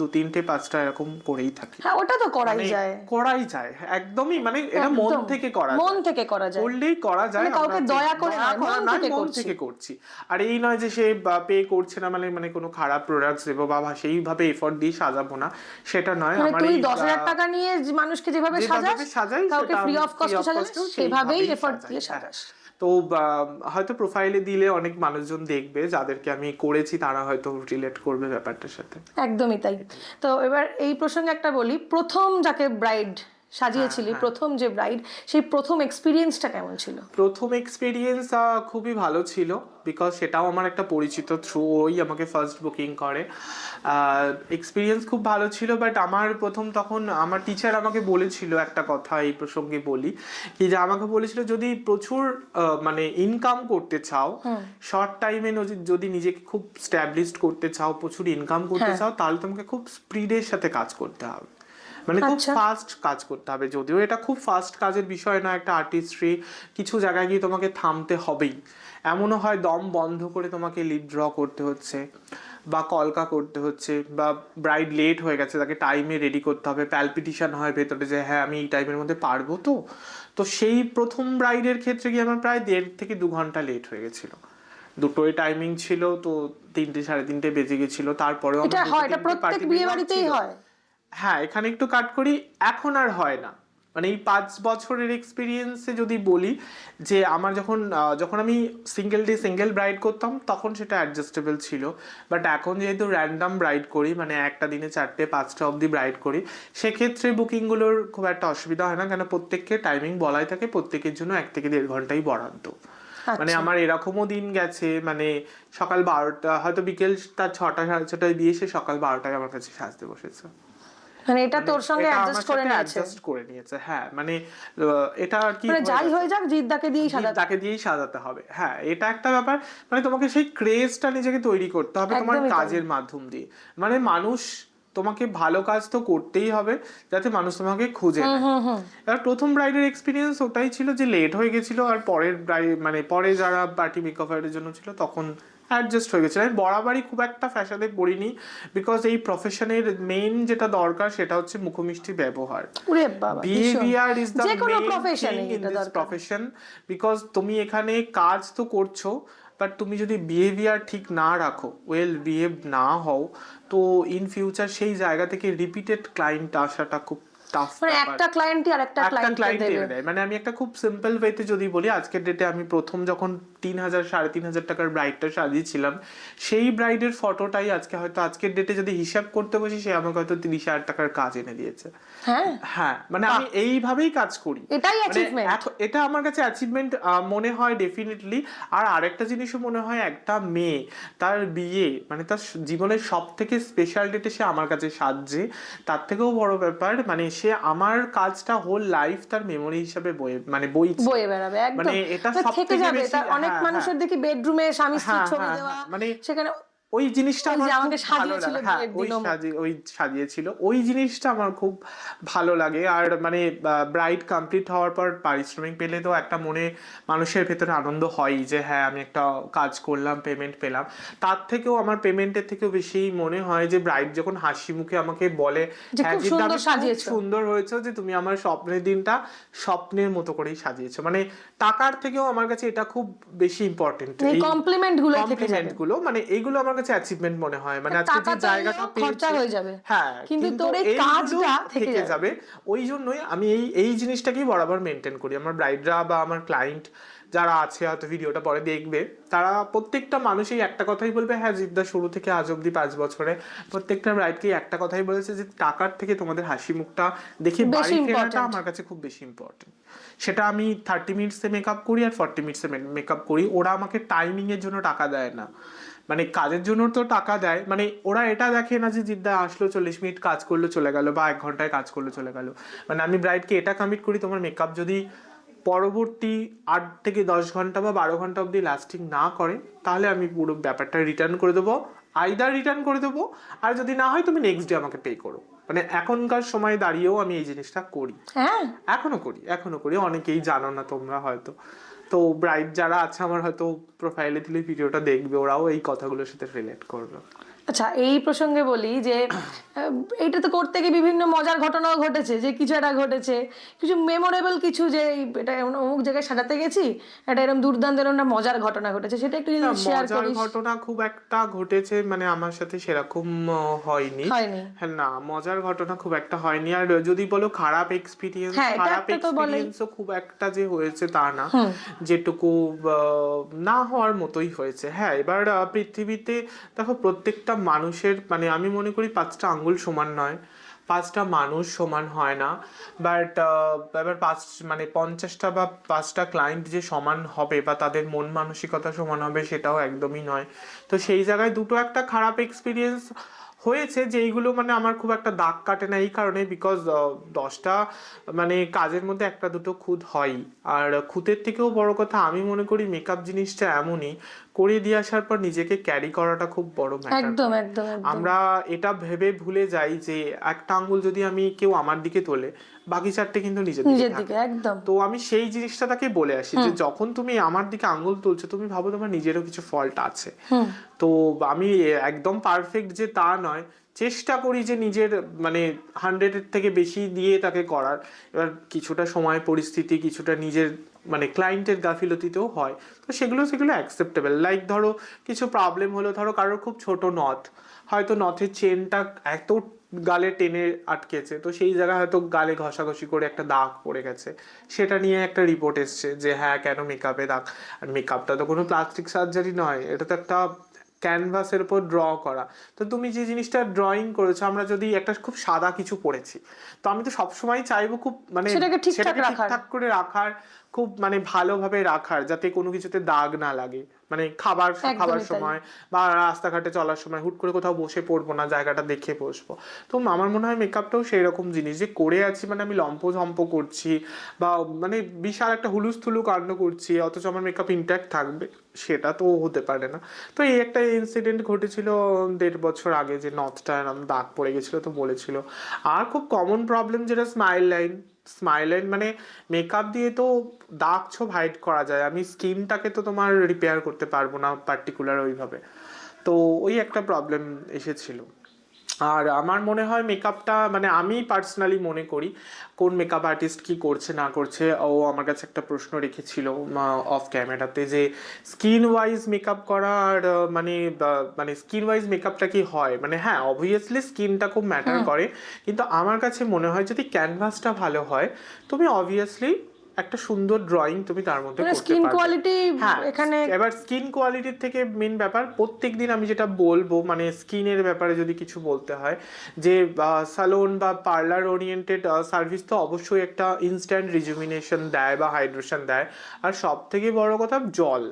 2-3-5টা এরকম করেই থাকি। হ্যাঁ, ওটা তো করাই মানে যায়। করাই যায় একদমই, মানে এটা মন একদম। থেকে করা মন যায়, থেকে করা যায়, করলেই করা যায়। মানে কাউকে আমরা দয়া করে দয়া নয়, মন নয়, থেকে মন করছি। থেকে করছি। আর এই নয় যে সে পে করছে না মানে কোনো খারাপ প্রোডাক্টস দেবো বা সেইভাবে এফোর্ট দিয়ে সাজাবো না, সেটা নয়। মানে আমার তুই এই 10,000 টাকা নিয়ে মানুষকে যেভাবে সাজাই, কাউকে ফ্রি অফ কস্ট সাজাস, সেভাবেই এফোর্ট দিয়ে সাজাস। তো হয়তো প্রোফাইলে দিলে অনেক মানুষজন দেখবে, যাদেরকে আমি করেছি তারা হয়তো রিলেট করবে ব্যাপারটার সাথে। একদমই তাই। তো এবার এই প্রসঙ্গে একটা বলি, প্রথম যাকে ব্রাইড সাজিয়েছিলি, প্রথম যে ব্রাইড, সেই প্রথম এক্সপিরিয়েন্সটা কেমন ছিল? প্রথম এক্সপিরিয়েন্স খুবই ভালো ছিল, বিকজ সেটাও আমার একটা পরিচিত থ্রু, ওই আমাকে ফার্স্ট বুকিং করে। এক্সপিরিয়েন্স খুব ভালো ছিল। বাট আমার প্রথম তখন আমার টিচার আমাকে বলেছিল একটা কথা, এই প্রসঙ্গে বলি কি, যে আমাকে বলেছিল যদি প্রচুর মানে ইনকাম করতে চাও, শর্ট টাইমে যদি নিজেকে খুব স্ট্যাবলিশড করতে চাও, প্রচুর ইনকাম করতে চাও, তাহলে তোমাকে খুব স্পিডের সাথে কাজ করতে হবে, মানে খুব ফাস্ট কাজ করতে হবে। যদিও এটা খুব ফাস্ট কাজের বিষয় না, একটা আর্টিস্ট্রি, কিছু জায়গায় গিয়ে তোমাকে থামতে হবেই। এমনও হয় দম বন্ধ করে তোমাকে লিড ড্র করতে হচ্ছে, বা কলকা করতে হচ্ছে, বা ব্রাইড লেট হয়ে গেছে তাকে টাইমে রেডি করতে হবে, প্যালপিটিশন হয় ভেতরে যে হ্যাঁ আমি এই টাইমের মধ্যে পারবো। তো সেই প্রথম ব্রাইডের ক্ষেত্রে গিয়ে আমার প্রায় 1.5 থেকে 2 ঘন্টা লেট হয়ে গেছিলো। দুটোই টাইমিং ছিল, তো 3-3:30 বেজে গেছিল। তারপরেও এটা হয়, এটা প্রত্যেক বিয়ে বাড়িতেই হয়। হ্যাঁ, এখানে একটু কাট করি, এখন আর হয় না। মানে এই 5 বছরের এক্সপিরিয়েন্সে যদি বলি যে আমার যখন আমি সিঙ্গেল ব্রাইড করতাম তখন সেটা অ্যাডজাস্টেবল ছিল। বাট এখন যেহেতু র্যান্ডাম ব্রাইড করি, মানে একটা দিনে 4টে-5টা অবধি ব্রাইড করি, সেক্ষেত্রে বুকিংগুলোর খুব একটা অসুবিধা হয় না, কেন প্রত্যেককে টাইমিং বলাই থাকে, প্রত্যেকের জন্য 1 থেকে 1.5 ঘন্টাই বরাদ্দ। মানে আমার এরকমও দিন গেছে, মানে সকাল 12টা, হয়তো বিকেল তার 6টা-6:30 দিয়ে সে সকাল 12টায় আমার কাছে সাজতে বসেছে। মানে এটা তোর সঙ্গে অ্যাডজাস্ট করে নিয়েছে। হ্যাঁ, মানে এটা আর কি, মানে যাই হয়ে যাক জিদ্দাকে দিয়েই সাজাতে হবে। হ্যাঁ, এটা একটা ব্যাপার, মানে তোমাকে সেই ক্রেজটা নিজেকে তৈরি করতে হবে তোমার কাজের মাধ্যম দিয়ে। মানে মানুষ তোমাকে ভালো কাজ তো করতেই হবে যাতে মানুষ তোমাকে খুঁজে নেয়। এবার প্রথম ব্রাইডের এক্সপিরিয়েন্স ওটাই ছিল যে লেট হয়ে গেছিল, আর পরের মানে পরে যারা পার্টি মেকওভারের জন্য ছিল তখন অ্যাডজাস্ট হয়ে গেছে। আমি বরাবরই খুব একটা ফ্যাশনে পড়িনি, বিকজ এই প্রফেশনের মেইন যেটা দরকার সেটা হচ্ছে মুখোমিষ্টি ব্যবহার। Behaviour is the main thing in this profession, because তুমি এখানে কাজ তো করছো, বাট তুমি যদি বিহেভিয়ার ঠিক না রাখো, ওয়েল বিহেভ না হও, তো ইন ফিউচার সেই জায়গা থেকে রিপিটেড ক্লায়েন্ট আসাটা খুব টাফ। মানে একটা ক্লায়েন্টই আরেকটা ক্লায়েন্টকে দেবে। মানে আমি একটা খুব সিম্পল ওয়েতে যদি বলি, আজকের ডেটে আমি প্রথম যখন 3,000 3,500 টাকার ব্রাইডটা সাজিয়েছিলাম, সেই ব্রাইডের ফটোটাই আজকে হয়তো আজকের ডেটে যদি হিসাব করতে বসি সে আমাকে হয়তো 30,000 টাকার কাজ এনে দিয়েছে। হ্যাঁ মানে আমি এইভাবেই কাজ করি, এটাই অ্যাচিভমেন্ট। এটা আমার কাছে অ্যাচিভমেন্ট মনে হয় ডেফিনেটলি। আর আরেকটা জিনিসও মনে হয়, একটা মেয়ে তার বিয়ে মানে তার জীবনের সব থেকে স্পেশাল ডেটে সে আমার কাছে সাজছে, তার থেকেও বড় ব্যাপার মানে সে আমার কাজটা হোল লাইফ তার মেমোরি হিসাবে বইয়ে বেড়াবে একদম, মানে এটা সব থেকে থেকে যাবে। বেশি। তার অনেক মানুষের দেখি বেডরুমে স্বামী স্ত্রীর ছবি দেওয়া, মানে সেখানে ওই জিনিসটা আমার আমাকে সাজিয়েছিল ওই সাজিয়েছিল, ওই জিনিসটা আমার খুব ভালো লাগে। আর মানে ব্রাইড কমপ্লিট হওয়ার পর পারিশ্রমিক পেলে তো একটা মনে মানুষের ভেতরে আনন্দ হয় যে হ্যাঁ আমি একটা কাজ করলাম, পেমেন্ট পেলাম। তার থেকেও আমার পেমেন্টের থেকেও বেশি মনে হয় যে ব্রাইড যখন হাসি মুখে আমাকে বলে হ্যাঁ সুন্দর হয়েছে, যে তুমি আমার স্বপ্নের দিনটা স্বপ্নের মতো করেই সাজিয়েছো, মানে টাকার থেকেও আমার কাছে এটা খুব বেশি ইম্পর্টেন্ট। এই কমপ্লিমেন্ট গুলো মানে এইগুলো আমার কাছে অ্যাচিভমেন্ট মনে হয়। মানে আজকে যে জায়গাটা খরচা হয়ে যাবে, হ্যাঁ কিন্তু তোর এই কাজটা থেকে যাবে। ওই জন্যই আমি এই জিনিসটাকেই বরাবর মেনটেন করি। আমার ব্রাইডরা বা আমার ক্লায়েন্ট যারা আছে হয়তো ভিডিওটা পরে দেখবে, তারা প্রত্যেকটা মানুষই একটা কথাই বলবে, হ্যাঁ জিদ্দা শুরু থেকে আজ অব্দি 5 বছরে প্রত্যেকটা ব্রাইডকে একটা কথাই বলেছে যে টাকার থেকে তোমাদের হাসি মুখটা দেখে বাড়ি ফেরাটা আমার কাছে খুব বেশি ইম্পর্টেন্ট। সেটা আমি 30 মিনিটসে মেকআপ করি আর 40 মিনিটসে মেকআপ করি, ওরা আমাকে টাইমিং এর জন্য টাকা দেয় না, মানে কাজের জন্য তো টাকা দেয়, মানে ওরা এটা দেখে না যে জিদ্দা আসলো 40 মিনিট কাজ করলো চলে গেল বা 1 ঘন্টায় কাজ করলো চলে গেল। মানে আমি ব্রাইডকে এটা কমিট করি, তোমার মেকআপ যদি পরবর্তী 8 থেকে 10 ঘন্টা বা 12 ঘন্টা অবধি লাস্টিং না করে তাহলে আমি পুরো ব্যাপারটা রিটার্ন করে দেবো, আইদার রিটার্ন করে দেবো, আর যদি না হয় তুমি নেক্সট ডে আমাকে পে করো। মানে এখনকার সময় দাঁড়িয়েও আমি এই জিনিসটা করি, এখনো করি। অনেকেই জানো না তোমরা হয়তো, তো ব্রাইড যারা আছে আমার হয়তো প্রোফাইলে দিলে ভিডিওটা দেখবে, ওরাও এই কথাগুলোর সাথে রিলেট করবে। আচ্ছা, এই প্রসঙ্গে বলি যে এটা তো করতে গিয়ে বিভিন্ন মজার ঘটনাও ঘটেছে, যে কিছু একটা ঘটেছে, কিছু মেমোরেবল কিছু, যে এটা অমুক জায়গায় সাজাতে গেছি, এটা এরকম দুর্দান্ত একটা মজার ঘটনা ঘটেছে, সেটা একটু যদি শেয়ার করিস। মজার ঘটনা খুব একটা ঘটেছে মানে আমার সাথে সেরকম হয়নি। হ্যাঁ না, মজার ঘটনা খুব একটা হয়নি। আর যদি বলো খারাপ এক্সপিরিয়েন্সও খুব একটা যে হয়েছে তা না, যেটুকু না হওয়ার মতোই হয়েছে। হ্যাঁ, এবার পৃথিবীতে দেখো প্রত্যেকটা মানুষের মানে আমি মনে করি 5টা আঙ্গুল সমান নয়, 5টা মানুষ সমান হয় না, বাট এবার 50টা বা 5টা ক্লায়েন্ট যে সমান হবে বা তাদের মন মানসিকতা সমান হবে সেটাও একদমই নয়। তো সেই জায়গায় দুটো একটা খারাপ এক্সপিরিয়েন্স হয়েছে, যেইগুলো মানে আমার খুব একটা দাগ কাটে না এই কারণে, বিকজ 10টা মানে কাজের মধ্যে একটা দুটো খুঁত হয়। আর খুঁতের থেকেও বড় কথা আমি মনে করি মেকআপ জিনিসটা এমনই, করে দিয়ে আসার পর নিজেকে ক্যারি করাটা খুব বড় ম্যাটার। একদম। আমরা এটা ভেবে ভুলে যাই যে একটা আঙ্গুল যদি আমি কেউ আমার দিকে তোলে বাকি 4টে কিন্তু নিজের দিকে। একদম। তো আমি সেই জিনিসটা তাকে বলে আসি যে যখন তুমি আমার দিকে আঙ্গুল তুলছো তুমি ভাবো তোমার নিজেরও কিছু ফল্ট আছে। তো আমি একদম পারফেক্ট যে তা নয়, চেষ্টা করি যে নিজের মানে 100-এর থেকে বেশি দিয়ে তাকে করার। এবার কিছুটা সময় পরিস্থিতি কিছুটা নিজের মানে ক্লায়েন্টের গাফিলতিতেও হয়, তো সেগুলো অ্যাকসেপ্টেবল। লাইক ধরো কিছু প্রবলেম হলো, ধরো কারোর খুব ছোট নথ, হয়তো নথের চেনটা এত গালে টেনে আটকেছে, তো সেই জায়গায় হয়তো গালে ঘষাঘষি করে একটা দাগ পড়ে গেছে, সেটা নিয়ে একটা রিপোর্ট এসছে যে হ্যাঁ কেন মেকআপে দাগ। আর মেকআপটা তো কোনো প্লাস্টিক সার্জারি নয়, এটা তো একটা ক্যানভাসের উপর ড্র করা। তো তুমি যে জিনিসটা ড্রয়িং করেছো, আমরা যদি একটা খুব সাদা কিছু পড়েছি, তো আমি তো সবসময় চাইবো খুব মানে সেটাকে ঠিকঠাক করে রাখার, খুব মানে ভালোভাবে রাখার, যাতে কোনো কিছুতে দাগ না লাগে। মানে খাবার সময় বা রাস্তাঘাটে চলার সময় হুট করে কোথাও বসে পড়বো না, জায়গাটা দেখে বসবো। তো আমার মনে হয় মেকআপটাও সেই রকম জিনিস, যে করে আছি মানে আমি লম্পঝম্প করছি বা মানে বিশাল একটা হুলুস্থুলু কাণ্ড করছি অথচ আমার মেকআপ ইনট্যাক্ট থাকবে, সেটা তো হতে পারে না। তো এই একটা ইনসিডেন্ট ঘটেছিল 1.5 বছর আগে, যে নথটা দাগ পড়ে গেছিলো, তো বলেছিল। আর খুব কমন প্রবলেম যেটা স্মাইল লাইন মানে মেকআপ দিয়ে তো দাগ ছোপ হাইড করা যায়, আমি স্কিনটাকে তো তোমার রিপেয়ার করতে পারবো না পার্টিকুলার ওইভাবে। তো ওই একটা প্রবলেম এসেছিল। আর আমার মনে হয় মেকআপটা মানে আমি পার্সোনালি মনে করি কোন মেকআপ আর্টিস্ট কি করছে না করছে, ও আমার কাছে একটা প্রশ্ন রেখেছিল অফ ক্যামেরাতে যে স্কিন ওয়াইজ মেকআপ করা আর মানে স্কিন ওয়াইজ মেকআপটা কি হয়। মানে হ্যাঁ অবভিয়াসলি স্কিনটা খুব ম্যাটার করে, কিন্তু আমার কাছে মনে হয় যদি ক্যানভাসটা ভালো হয় তুমি অবভিয়াসলি একটা সুন্দর ড্রয়িং তুমি তার মধ্যে করতে স্কিন পারবে। কোয়ালিটি হ্যাঁ, এখানে এবার স্কিন কোয়ালিটির থেকে মেন ব্যাপার প্রত্যেকদিন আমি যেটা বলবো মানে স্কিনের ব্যাপারে যদি কিছু বলতে হয় যে সালন বা পার্লার ওরিয়েন্টেড সার্ভিস তো অবশ্যই একটা ইনস্ট্যান্ট রিজুমিনেশন দেয় বা হাইড্রেশন দেয়, আর সব থেকে বড় কথা জল,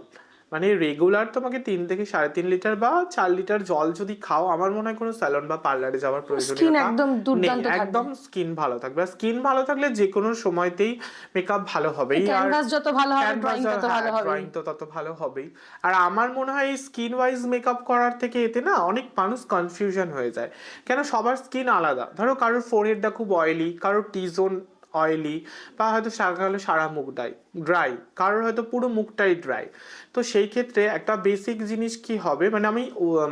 মানে রেগুলার তোমাকে 3 থেকে 3.5 লিটার বা 4 লিটার জল যদি খাও আমার মনে হয় কোনো স্যালন বা পার্লারে যাওয়ার স্কিন প্রয়োজনীয়তা একদম নেই, দুর্দান্ত থাকবে। একদম স্কিন ভালো থাকবে। আর স্কিন ভালো থাকলে যে কোনো সময়তেই মেকআপ ভালো হবেই, আর ক্যানভাস যত ভালো হবে ড্রয়িং তত ভালো হবে। ড্রয়িং তো তত ভালো হবেই। আর আমার মনে হয় স্কিন ওয়াইজ মেকআপ করার থেকে এতে না অনেক মানুষ কনফিউশন হয়ে যায়, কেন সবার স্কিন আলাদা, ধরো কারোর ফোরহেডটা খুব অয়েলি, কারোর টি জোন অয়েলি, বা হয়তো সারা মুখ ড্রাই, কারোর হয়তো পুরো মুখটাই ড্রাই। তো সেই ক্ষেত্রে একটা বেসিক জিনিস কি হবে, মানে আমি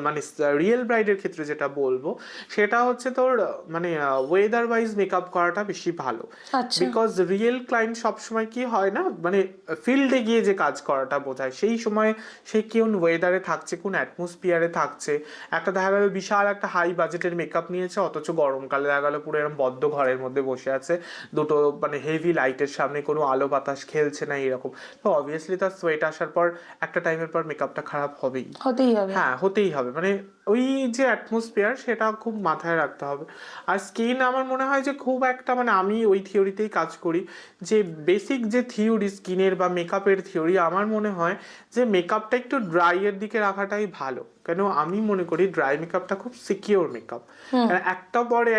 মানে রিয়েল ব্রাইডের ক্ষেত্রে যেটা বলবো সেটা হচ্ছে তোর মানে ওয়েদার ওয়াইজ মেকআপ করাটা বেশি ভালো, আচ্ছা বিকজ রিয়েল ক্লায়েন্ট সবসময় কি হয় না মানে ফিল্ডে গিয়ে যে কাজ করাটা বোঝায়, সেই সময় সে কোন ওয়েদারে থাকছে, কোন অ্যাটমসফিয়ারে থাকছে। একটা দেখা গেল বিশাল একটা হাই বাজেটের মেকআপ নিয়েছে, অথচ গরমকালে দেখা গেল পুরো এরকম বদ্ধ ঘরের মধ্যে বসে আছে, দুটো মানে হেভি লাইটের সামনে, কোনো আলো বাতাস খেলছে না এরকম, তো অবভিয়াসলি তার সোয়েট আসার পর একটা টাইমের পর মেকআপটা খারাপ হবেই, হতেই হবে। হ্যাঁ হতেই হবে, মানে ওই যে অ্যাটমসফিয়ার সেটা খুব মাথায় রাখতে হবে। আর স্কিন আমার মনে হয় যে খুব একটা মানে আমি ওই থিওরিতেই কাজ করি যে বেসিক যে থিওরি স্কিনের বা মেকআপের থিওরি, আমার মনে হয় যে মেকআপটা একটু ড্রাইয়ের দিকে রাখাটাই ভালো, কেন আমি মনে করি ড্রাই মেকআপটা খুব সিকিওর মেকআপ,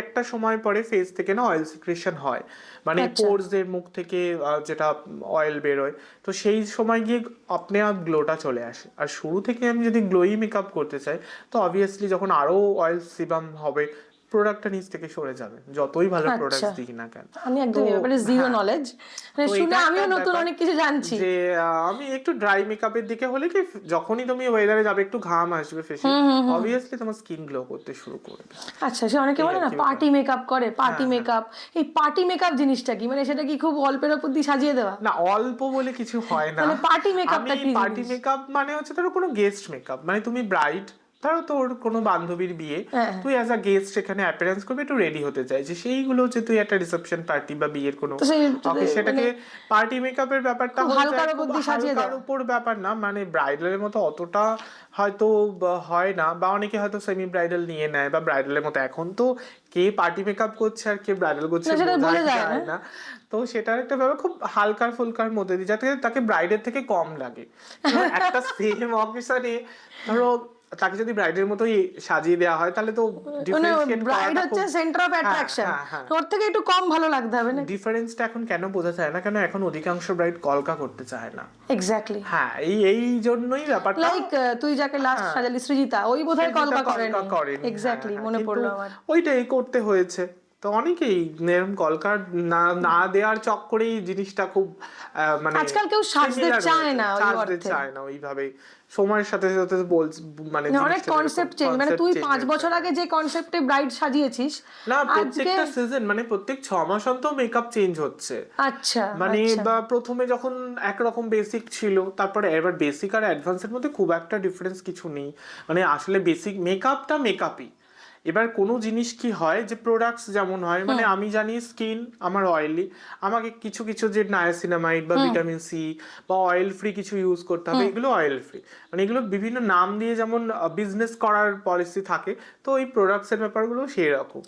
একটা সময় পরে ফেস থেকে না অয়েল সিক্রেশন হয়, মানে পোরস এর মুখ থেকে যেটা অয়েল বেরোয়, তো সেই সময় গিয়ে আপনি আপ গ্লোটা চলে আসে। আর শুরু থেকে আমি যদি গ্লোই মেকআপ করতে চাই তো অবভিয়াসলি যখন আরো অয়েল সিবাম হবে প্রোডাক্টটা নিচ থেকে সরে যাবে, যতই ভালো প্রোডাক্ট দিই না কেন। আমি একদম এই ব্যাপারে জিরো নলেজ, মানে তো শুনে এটা আমিও একটা নতুন ব্যাপার অনেক কিছু জানছি যে আমি একটু ড্রাই মেকআপের দিকে হলে কি যখনই তুমি ওয়েদারে যাবে একটু ঘাম আসবে ফেসে, অবভিয়াসলি তোমার স্কিন গ্লো করতে শুরু করবে। আচ্ছা সে অনেকে বলে না পার্টি মেকআপ করে, পার্টি মেকআপ, এই পার্টি মেকআপ জিনিসটা কি, মানে সেটা কি খুব অল্পের উপর দিয়ে সাজিয়ে দেওয়া? না অল্প বলে কিছু হয় না, মানে পার্টি মেকআপটা কি? পার্টি মেকআপ মানে হচ্ছে ধরো কোনো গেস্ট মেকআপ, মানে তুমি ব্রাইড, ধরো তোর কোনো বান্ধবীর বিয়ে, তুই অ্যাজ আ গেস্ট সেখানে অ্যাপিয়ারেন্স করবে, একটু রেডি হতে চাইছিস, সেইগুলো হচ্ছে তুই একটা রিসেপশন পার্টি বা বিয়ের কোনো সেটাকে পার্টি মেকআপের ব্যাপারটা হালকার উপর দিয়ে সাজিয়ে হালকার উপর ব্যাপার না, মানে ব্রাইডালের মতো অতটা হয়তো হয় না, বা অনেকে হয়তো সেমি ব্রাইডাল নিয়ে নেয়, বা ব্রাইডালের মতো এখন তো কে পার্টি মেকআপ করছে আর কে ব্রাইডাল করছে বোঝা যায় না, তো সেটার একটা ব্যাপার খুব হালকার ফুলকার মধ্যে দিয়ে যাতে তাকে ব্রাইডের থেকে কম লাগে। একটা সেম অকেশনে ধরো তাকে যদি ব্রাইডের মতোই সাজিয়ে দেওয়া হয় তাহলে তো ডিফারেন্সিয়েট ব্রাইড হচ্ছে সেন্টার অফ অ্যাট্রাকশন, ওর থেকে একটু কম ভালো লাগতে হবে না? ডিফারেন্সটা এখন কেন বোঝা যায় না, কেন এখন অধিকাংশ ব্রাইড কলকা করতে চায় না। এক্স্যাক্টলি হ্যাঁ এই জন্যই ব্যাপারটা, লাইক তুই যাকে লাস্ট সাজালি সৃজিতা, ওই বোধহয় কলকা করেনি। এক্স্যাক্টলি মনে পড়লো আমার, ওইটাই করতে হয়েছে। তো অনেকেই এরকম কলকার না দেওয়ার চক্করেই জিনিসটা খুব মানে আজকাল কেউ সাজতে চায় না, চায় না ওইভাবে, সময়ের সাথে সাথে মানে অনেক কনসেপ্ট চেঞ্জ, মানে তুই 5 বছর আগে যে কনসেপ্টে ব্রাইড সাজিয়েছিস না প্রত্যেকটা সিজন মানে প্রত্যেক 6 মাস অন্তর মেকআপ চেঞ্জ হচ্ছে। আচ্ছা মানে বা প্রথমে যখন একরকম বেসিক ছিল, তারপরে এবার বেসিক আর অ্যাডভান্সের মধ্যে খুব একটা ডিফারেন্স কিছু নেই, মানে আসলে বেসিক মেকআপটা মেকআপই। এবার কোনো জিনিস কি হয় যে প্রোডাক্টস যেমন হয়, মানে আমি জানি স্কিন আমার অয়েলি, আমাকে কিছু কিছু যে নায়াসিনামাইড বা ভিটামিন সি বা অয়েল ফ্রি কিছু ইউজ করতে হবে, এগুলো অয়েল ফ্রি, মানে এগুলো বিভিন্ন নাম দিয়ে যেমন বিজনেস করার পলিসি থাকে, তো এই প্রোডাক্টস এর ব্যাপারগুলো সেই রকম,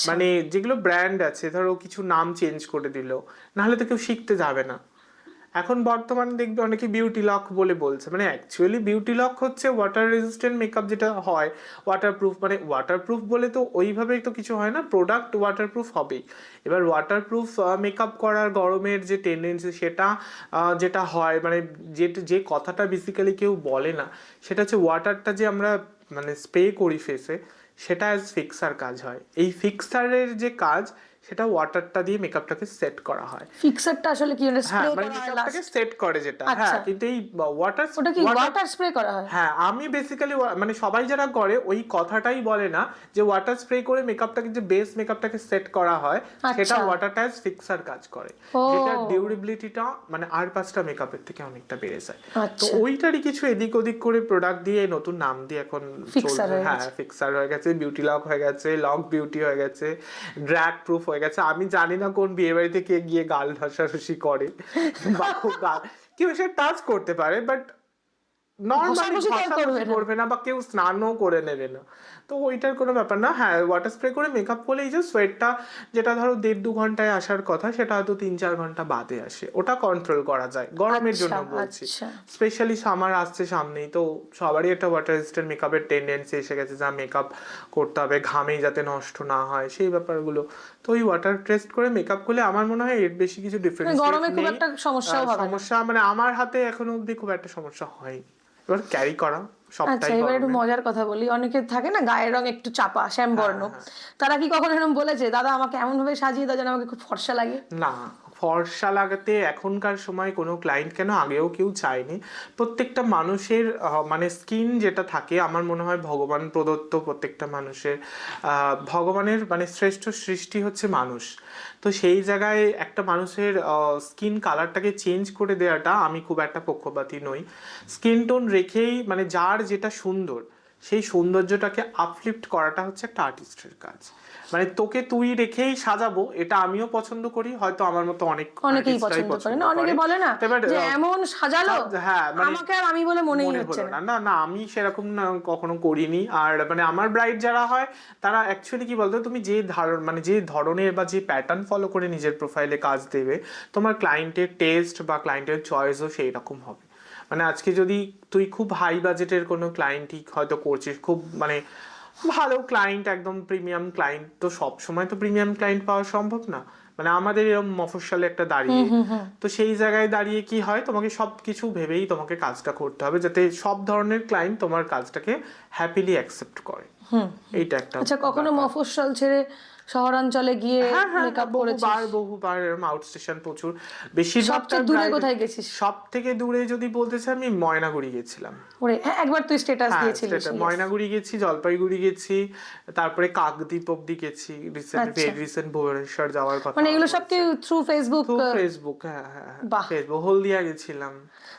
মানে যেগুলো ব্র্যান্ড আছে ধরো কিছু নাম চেঞ্জ করে দিল, নাহলে তো কেউ শিখতে যাবে না। এখন বর্তমানে দেখবে অনেকে বিউটি লক বলে বলছে, মানে অ্যাকচুয়ালি বিউটি লক হচ্ছে ওয়াটার রেজিস্ট্যান্ট মেকআপ, যেটা হয় ওয়াটারপ্রুফ, মানে ওয়াটারপ্রুফ বলে তো ওইভাবে তো কিছু হয় না, প্রোডাক্ট ওয়াটারপ্রুফ হবেই। এবার ওয়াটারপ্রুফ মেকআপ করার গরমের যে টেন্ডেন্সি সেটা যেটা হয়, মানে যে কথাটা বেসিক্যালি কেউ বলে না, সেটা হচ্ছে ওয়াটারটা যে আমরা মানে স্প্রে করি ফেসে, সেটা অ্যাজ ফিক্সার কাজ হয়। এই ফিক্সারের যে কাজ সেটা ওয়াটারটা দিয়ে মেকআপটাকে সেট করা হয়। ফিক্সারটা আসলে কি, স্প্রে করা হয় মেকআপটাকে সেট করে যেটা, হ্যাঁ, কিন্তু এই ওয়াটার, ওটা কি ওয়াটার স্প্রে করা হয়? হ্যাঁ আমি বেসিক্যালি মানে সবাই যারা করে ওই কথাটাই বলে না যে ওয়াটার স্প্রে করে মেকআপটাকে যে বেস মেকআপটাকে সেট করা হয়, সেটা ওয়াটারটা অ্যাজ ফিক্সার কাজ করে, যেটা ডিউরেবিলিটিটা মানে আর 5টা মেকআপের থেকে অনেকটা বেড়ে যায়। তো ওইটারই কিছু এদিক ওদিক করে প্রোডাক্ট দিয়ে নতুন নাম দিয়ে এখন চলছে, হ্যাঁ ফিক্সার হয়ে গেছে, বিউটি লক হয়ে গেছে, লক বিউটি হয়ে গেছে, ড্র্যাগ প্রুফ হয়ে গেছে। আমি জানি না কোন বিয়ে বাড়িতে কে গিয়ে গাল ঘষাঘষি করে বা খুব কেউ এসে টাচ করতে পারে, বাট নর্মালি ঘষাঘষি কেউ করবে না। করবে না বা কেউ স্নানও করে নেবে না। তো ওইটার কোনো ব্যাপার না। হ্যাঁ, ওয়াটার স্প্রে করে মেকআপ করলে এই যে সোয়েটটা যেটা ধরো 1.5-2 ঘন্টায় আসার কথা, সেটা হয়তো 3-4 ঘন্টা বাদে আসে। ওটা কন্ট্রোল করা যায়, গরমের জন্য বলছি। স্পেশালি সামার আসছে সামনেই, তো সবারই একটা ওয়াটার রেজিস্ট্যান্ট মেকআপের টেন্ডেন্সি এসে গেছে, যা মেকআপ করতে হবে ঘামেই যাতে নষ্ট না হয় সেই ব্যাপারগুলো। তো ওই ওয়াটার টেস্ট করে মেকআপ করলে আমার মনে হয় এর বেশি কিছু ডিফারেন্স গরমে খুব একটা সমস্যাও হবে না। সমস্যা মানে আমার হাতে এখনো অবধি খুব একটা সমস্যা হয়নি। এবার ক্যারি করা সবটাই। আচ্ছা, এবার একটু মজার কথা বলি। অনেকে থাকে না গায়ের রং একটু চাপা শ্যামবর্ণ, তারা কি কখনো এরকম বলেছে দাদা আমাকে এমন ভাবে সাজিয়ে দাও যেন আমাকে খুব ফর্সা লাগে? না, ফর্সা লাগাতে এখনকার সময় কোনো ক্লায়েন্ট কেন, আগেও কেউ চায়নি। প্রত্যেকটা মানুষের মানে স্কিন যেটা থাকে, আমার মনে হয় ভগবান প্রদত্ত প্রত্যেকটা মানুষের, ভগবানের মানে শ্রেষ্ঠ সৃষ্টি হচ্ছে মানুষ। তো সেই জায়গায় একটা মানুষের স্কিন কালারটাকে চেঞ্জ করে দেওয়াটা আমি খুব একটা পক্ষপাতী নই। স্কিন টোন রেখেই মানে যার যেটা সুন্দর সেই সৌন্দর্যটাকে আপলিফ্ট করাটা হচ্ছে একটা আর্টিস্টের কাজ। মানে তোকে তুই রেখেই সাজাবো এটা আমিও পছন্দ করি, হয়তো আমার মতো অনেকেই পছন্দ করে না। অনেকে বলে না যে এমন সাজালো, হ্যাঁ মানে আমাকে আর আমি বলে মনেই হচ্ছে না। না না, আমি সেরকম না, কখনো করিনি। আর মানে আমার ব্রাইড যারা হয় তারা অ্যাকচুয়ালি কি বলতো, তুমি যে মানে যে ধরনের বা যে প্যাটার্ন ফলো করে নিজের প্রোফাইলে কাজ দেবে, তোমার ক্লায়েন্টের টেস্ট বা ক্লায়েন্টের চয়েসও সেই রকম হবে। মানে আজকে যদি তুই খুব হাই বাজেটের কোনো ক্লায়েন্টই হয়তো করছিস, খুব মানে ভালো ক্লায়েন্ট, একদম প্রিমিয়াম ক্লায়েন্ট, তো সব সময় তো প্রিমিয়াম ক্লায়েন্ট পাওয়া সম্ভব না। মানে আমাদের এরকম মফস্বলে একটা দাঁড়িয়ে, তো সেই জায়গায় দাঁড়িয়ে কি হয়, তোমাকে সবকিছু ভেবেই তোমাকে কাজটা করতে হবে যাতে সব ধরনের ক্লায়েন্ট তোমার কাজটাকে হ্যাপিলি অ্যাকসেপ্ট করে। এইটা একটা। আচ্ছা, কখনো মফস্বল ছেড়ে শহরাঞ্চলে গিয়ে মেকআপ করেছিস? বহুবার আউট স্টেশন প্রচুর। বেশিরভাগ সবচেয়ে দূরে কোথায় গেছিস? সব থেকে দূরে যদি বলতে চাই, আমি ময়নাগুড়ি গেছিলাম। ওরে হ্যাঁ, একবার তুই স্ট্যাটাস দিয়েছিলিস। ময়নাগুড়ি গেছি, জলপাইগুড়ি গেছি, তারপরে কাকদ্বীপ অব্দি গেছি। রিসেন্ট ভুবনেশ্বর যাওয়ার কথা। মানে এগুলো সব কি থ্রু ফেসবুক? হ্যাঁ, হ্যাঁ, হলদিয়া গেছিলাম।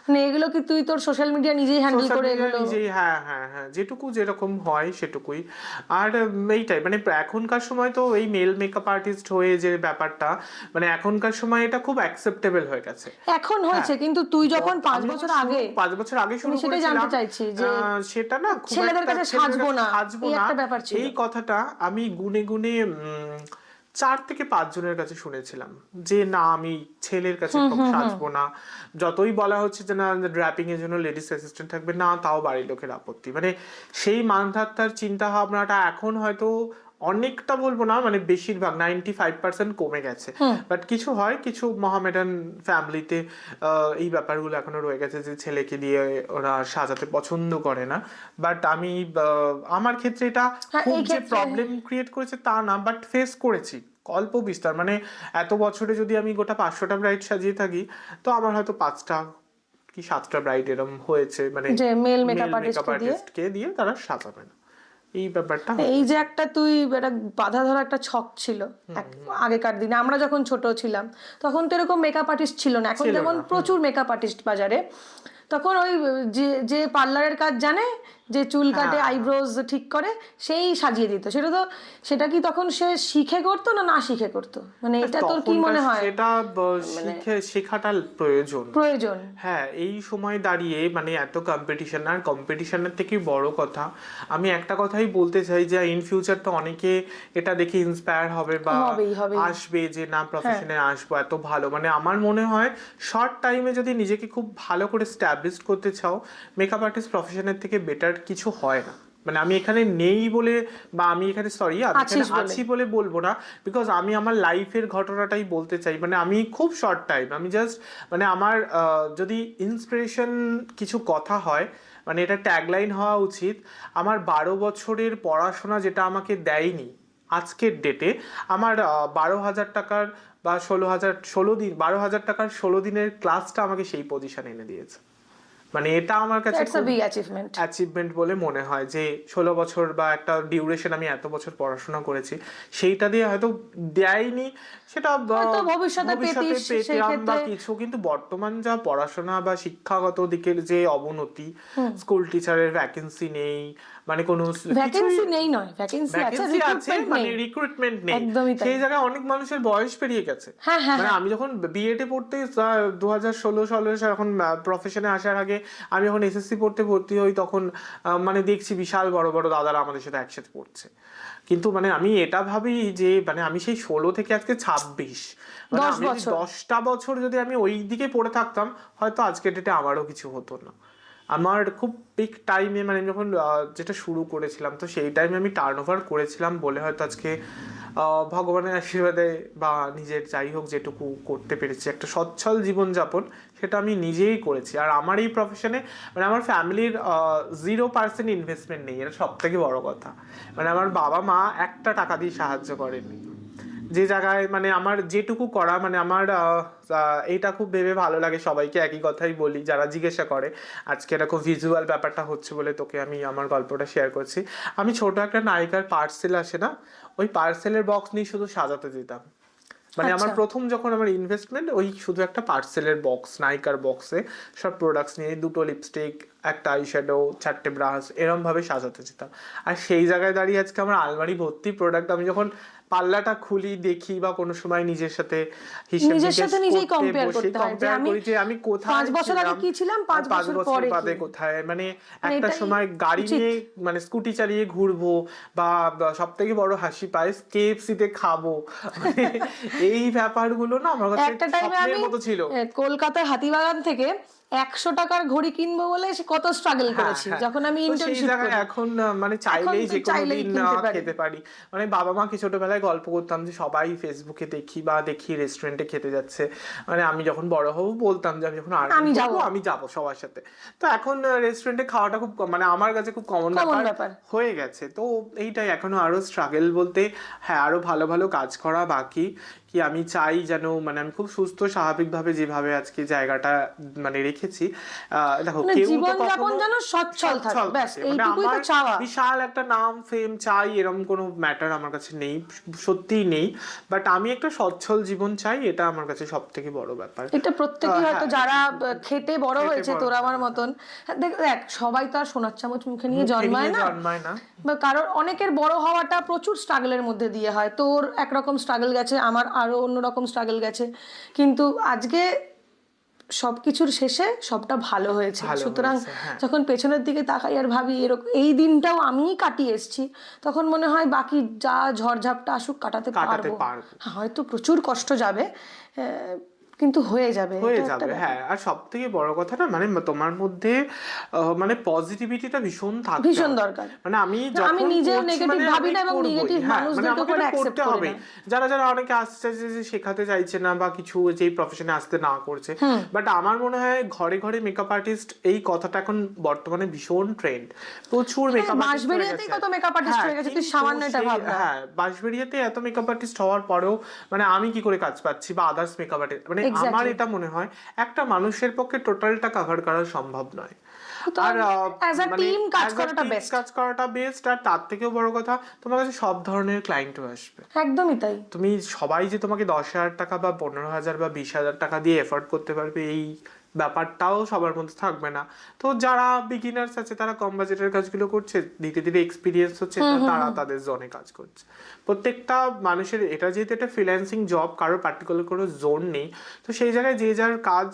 মানে এগুলো কি তুই তোর সোশ্যাল মিডিয়া নিজেই হ্যান্ডেল করে এগুলো? নিজেই, হ্যাঁ হ্যাঁ হ্যাঁ, যেটুকু যেরকম হয় সেটুকুই। আর এইটাই মানে এখনকার সময় তো এই মেল মেকআপ আর্টিস্ট হয়ে যে ব্যাপারটা, মানে এখনকার সময় এটা খুব অ্যাকসেপ্টেবল হয়ে গেছে। এখন হয়েছে, কিন্তু তুই যখন 5 বছর আগে 5 বছর আগে শুরু সেটাই জানতে চাইছি যে সেটা না খুব ছেলেদের কাছে সাজবো না এই একটা ব্যাপার ছিল। এই কথাটা আমি গুনে গুনে 4 থেকে 5 জনের কাছে শুনেছিলাম যে না আমি ছেলের কাছে খুব সাজবো না। যতই বলা হচ্ছে যে না ড্র্যাপিং এর জন্য লেডিস অ্যাসিস্ট্যান্ট থাকবে, না তাও বাড়ির লোকের আপত্তি। মানে সেই মানধাত্তার চিন্তা ভাবনাটা এখন হয়তো অনেকটা বলবো না, মানে বেশিরভাগ 95% কমে গেছে। বাট কিছু হয়, কিছু মহামেডান ফ্যামিলিতে এই ব্যাপারগুলো এখনো রয়ে গেছে যে ছেলেকে দিয়ে ওরা সাজাতে পছন্দ করে না। বাট আমি আমার ক্ষেত্রে এটা খুব যে প্রবলেম ক্রিয়েট করেছে তা না, বাট ফেস করেছি অল্প বিস্তার। মানে এত বছরে যদি আমি গোটা 500টা ব্রাইড সাজিয়ে থাকি, তো আমার হয়তো 5টা কি 7টা ব্রাইড এরকম হয়েছে, মানে যে মেল মেকআপ আর্টিস্টকে দিয়ে তারা সাজাবে না। এই ব্যাপারটা, এই যে একটা তুই একটা বাধা ধরা একটা ছক ছিল আগেকার দিনে, আমরা যখন ছোট ছিলাম তখন তো এরকম মেকআপ আর্টিস্ট ছিল না। এখন যেমন প্রচুর মেকআপ আর্টিস্ট বাজারে, তখন ওই যে পার্লারের কাজ জানে, যে চুল কাটে আইব্রোজ ঠিক করে, সেই সাজিয়ে দিত। সেটা কি তখন সে শিখে করতো না শিখে করতো? মানে এটা তোর কি মনে হয়? সেটা শেখাটা প্রয়োজন। হ্যাঁ, এই সময় দাঁড়িয়ে মানে এত কম্পিটিশন, আর কম্পিটিশনের থেকে বড় কথা আমি একটা কথাই বলতে চাই যে ইন ফিউচার তো অনেকে এটা দেখে ইন্সপায়ার হবে বা আসবে যে না প্রফেশনে আসবো, এত ভালো। মানে আমার মনে হয় শর্ট টাইমে যদি নিজেকে খুব ভালো করে স্ট্যাবলিশ করতে চাও, মেকআপ আর্টিস্ট প্রফেশনের থেকে বেটার কিছু হয় না। মানে আমি এখানে নেই বলে বা আমি এখানে আছি বলে বলবো না, বিকজ আমি আমার লাইফের ঘটনাটাই বলতে চাই। মানে আমি খুব শর্ট টাইম, আমি জাস্ট মানে আমার যদি ইন্সপিরেশন কিছু কথা হয়, মানে এটা ট্যাগলাইন হওয়া উচিত, আমার 12 বছরের পড়াশোনা যেটা আমাকে দেয়নি আজকের ডেটে, আমার 12,000 টাকার বা 12,000 টাকার 16 দিনের ক্লাসটা আমাকে সেই পজিশনে এনে দিয়েছে। মানে এটা আমার কাছে অ্যাচিভমেন্ট বলে মনে হয় যে 16 বছর বা একটা ডিউরেশন আমি এত বছর পড়াশোনা করেছি, সেইটা দিয়ে হয়তো দেয়নি, সেটা ভবিষ্যতে পেতাম বা কিছু। কিন্তু বর্তমান যা পড়াশোনা বা শিক্ষাগত দিকের যে অবনতি, স্কুল টিচারের ভ্যাকেন্সি নেই, মানে কোনো ভ্যাকেন্সি নেই নয়, ভ্যাকেন্সি আছে, ভ্যাকেন্সি আছে, রিক্রুটমেন্ট মানে নেই। রিক্রুটমেন্ট নেই। একদমই তাই। সেই জায়গায় অনেক মানুষের বয়স পেরিয়ে গেছে। হ্যাঁ হ্যাঁ মানে হ্যাঁ। আমি যখন বিএডে পড়তে 2016 সালে এখন প্রফেশনে আসার আগে আমি যখন এসএসসি পড়তে ভর্তি হই তখন মানে দেখছি বিশাল বড় বড় দাদারা আমাদের সাথে একসাথে পড়ছে। কিন্তু মানে আমি এটা ভাবি যে মানে আমি সেই 16 থেকে আজকে 26, মানে 10 আমি যদি বছর। 10টা বছর যদি আমি ওই দিকে পড়ে থাকতাম হয়তো আজকের ডেটে আমারও কিছু হতো না। আমার খুব পিক টাইমে মানে আমি যখন যেটা শুরু করেছিলাম তো সেই টাইমে আমি টার্ন ওভার করেছিলাম বলে হয়তো আজকে ভগবানের আশীর্বাদে বা নিজের যাই হোক যেটুকু করতে পেরেছি একটা সচ্ছল জীবনযাপন, সেটা আমি নিজেই করেছি। আর আমার এই প্রফেশনে মানে আমার ফ্যামিলির 0% ইনভেস্টমেন্ট নেই, এটা সব থেকে বড় কথা। মানে আমার বাবা মা একটা টাকা দিয়ে সাহায্য করেনি। যে জায়গায় মানে আমার যেটুকু করা মানে আমার এইটা খুব ভেবে ভালো লাগে, সবাইকে একই কথাই বলি যারা জিজ্ঞাসা করে। আজকে এরকম ভিজুয়াল ব্যাপারটা হচ্ছে বলে তোকে আমি আমার গল্পটা শেয়ার করছি। আমি ছোট একটা নায়িকার পার্সেল আসে না, ওই পার্সেলের বক্স নিয়ে শুধু সাজাতে দিতাম। মানে আমার প্রথম যখন আমার ইনভেস্টমেন্ট ওই শুধু একটা পার্সেলের বক্স, নাইকার বক্সে সব প্রোডাক্টস নিয়ে 2টো লিপস্টিক, একটা আইশ্যাডো, 4টে ব্রাশ এরম ভাবে সাজাতে যেতাম। আর সেই জায়গায় দাঁড়িয়ে আজকে আমার আলমারি ভর্তি প্রোডাক্ট। আমি যখন পাল্লাটা খুলি দেখি বা কোনো সময় নিজের সাথে হিসেব নিজের সাথে নিজেই কম্পেয়ার করতে হয় যে করি যে আমি কোথায় 5 বছর আগে কি ছিলাম, 5 বছর পরে বাদে কোথায়। মানে একটা এটাই সময় গাড়ি নিয়ে মানে স্কুটি চালিয়ে ঘুরবো বা সব থেকে বড় হাসি পায় কেএফসিতে খাবো, মানে এই ব্যাপারগুলো না আমার কাছে একটা টাইমে আমি স্বপ্নের মতো ছিল। কলকাতায় হাতিবাগান থেকে 100 টাকার ঘড়ি কিনবো বলে সে কত স্ট্রাগল করেছি যখন আমি ইন্টার্নশিপ করি। এখন মানে চাইলেই যে কোনো দিন খেতে পারি। মানে বাবা মা কি ছোটবেলায় গল্প করতাম যে সবাই ফেসবুকে দেখি বা দেখি রেস্টুরেন্টে খেতে যাচ্ছে, মানে আমি যখন বড় হব বলতাম যে আমি যখন আমি যাবো সবার সাথে। তো এখন রেস্টুরেন্টে খাওয়াটা খুব মানে আমার কাছে খুব কমন ব্যাপার হয়ে গেছে। তো এইটাই এখনো আরো স্ট্রাগল বলতে হ্যাঁ আরো ভালো ভালো কাজ করা বাকি। কি আমি চাই যেন মানে আমি খুব সুস্থ স্বাভাবিকভাবে যেভাবে আজকে জায়গাটা মানে রেখেছি, দেখো কেউ জীবনযাপন যেন সচ্ছল থাকে, ব্যাস এইটুকুই তো চাওয়া। বিশাল একটা নাম ফেম চাই এরকম কোনো ম্যাটার আমার কাছে নেই, সত্যিই নেই। বাট আমি একটা সচ্ছল জীবন চাই, এটা আমার কাছে সব থেকে বড় ব্যাপার। এটা প্রত্যেকেই হয়তো যারা খেটে বড় হয়েছে তোর আমার মতন, দেখ সবাই তো আর সোনার চামচ মুখে নিয়ে জন্মায় না, বা কারোর অনেকের বড় হওয়াটা প্রচুর স্ট্রাগলের মধ্যে দিয়ে হয়। তোর একরকম স্ট্রাগল গেছে, আমার আরো অন্যরকম স্ট্রাগল গেছে, কিন্তু আজকে সবকিছুর শেষে সবটা ভালো হয়েছে। সুতরাং যখন পেছনের দিকে তাকাই আর ভাবি এরকম এই দিনটাও আমিই কাটিয়ে এসেছি, তখন মনে হয় বাকি যা ঝড়ঝাপটা আসুক কাটাতে পারবো। হয়তো প্রচুর কষ্ট যাবে কিন্তু হয়ে যাবে। হ্যাঁ। আর সব থেকে বড় কথা না মানে তোমার মধ্যে মানে পজিটিভিটিটা ভীষণ থাকবে, ভীষণ দরকার। মানে আমি নিজেও নেগেটিভ ভাবি না এবং নেগেটিভ মানুষদেরকে করে অ্যাকসেপ্ট হবে। যারা অনেকে আসতে যে শেখাতে চাইছে না বা কিছু যেই প্রফেশনে আসতে না করছে, বাট আমার মনে হয় ঘরে ঘরে মেকআপ আর্টিস্ট এই কথাটা এখন বর্তমানে ভীষণ ট্রেন্ড। প্রচুর মেকআপ আর্টিস্ট হয়ে গেছে, কত মেকআপ আর্টিস্ট হয়ে গেছে, তুই সামান্য এটা ভাব না। হ্যাঁ, বাঁশবেড়িয়াতে এত মেকআপ আর্টিস্ট হওয়ার পরেও মানে আমি কি করে কাজ পাচ্ছি বা আদার্স মেকআপ আর্টিস্ট, মানে আমার এটা মনে হয় একটা মানুষের পক্ষে টোটালটা কভার করা সম্ভব নয়। আর অ্যাজ আ টিম কাজ করাটা বেস্ট। আর তার থেকেও বড় কথা তোমার কাছে সব ধরনের ক্লায়েন্টও আসবে। একদমই তাই। তুমি সবাই যে তোমাকে 10,000 টাকা বা 15,000 বা 20,000 টাকা দিয়ে এফোর্ড করতে পারবে এই ব্যাপারটাও সবার মধ্যে থাকবে না। তো যারা বিগিনার্স আছে তারা কম বাজেটের কাজগুলো করছে, ধীরে ধীরে এক্সপিরিয়েন্স হচ্ছে, তারা তাদের জোনে কাজ করছে। প্রত্যেকটা মানুষের এটা যেহেতু একটা ফ্রিল্যান্সিং জব, কারোর পার্টিকুলার কোনো জোন নেই, তো সেই জায়গায় যে যার কাজ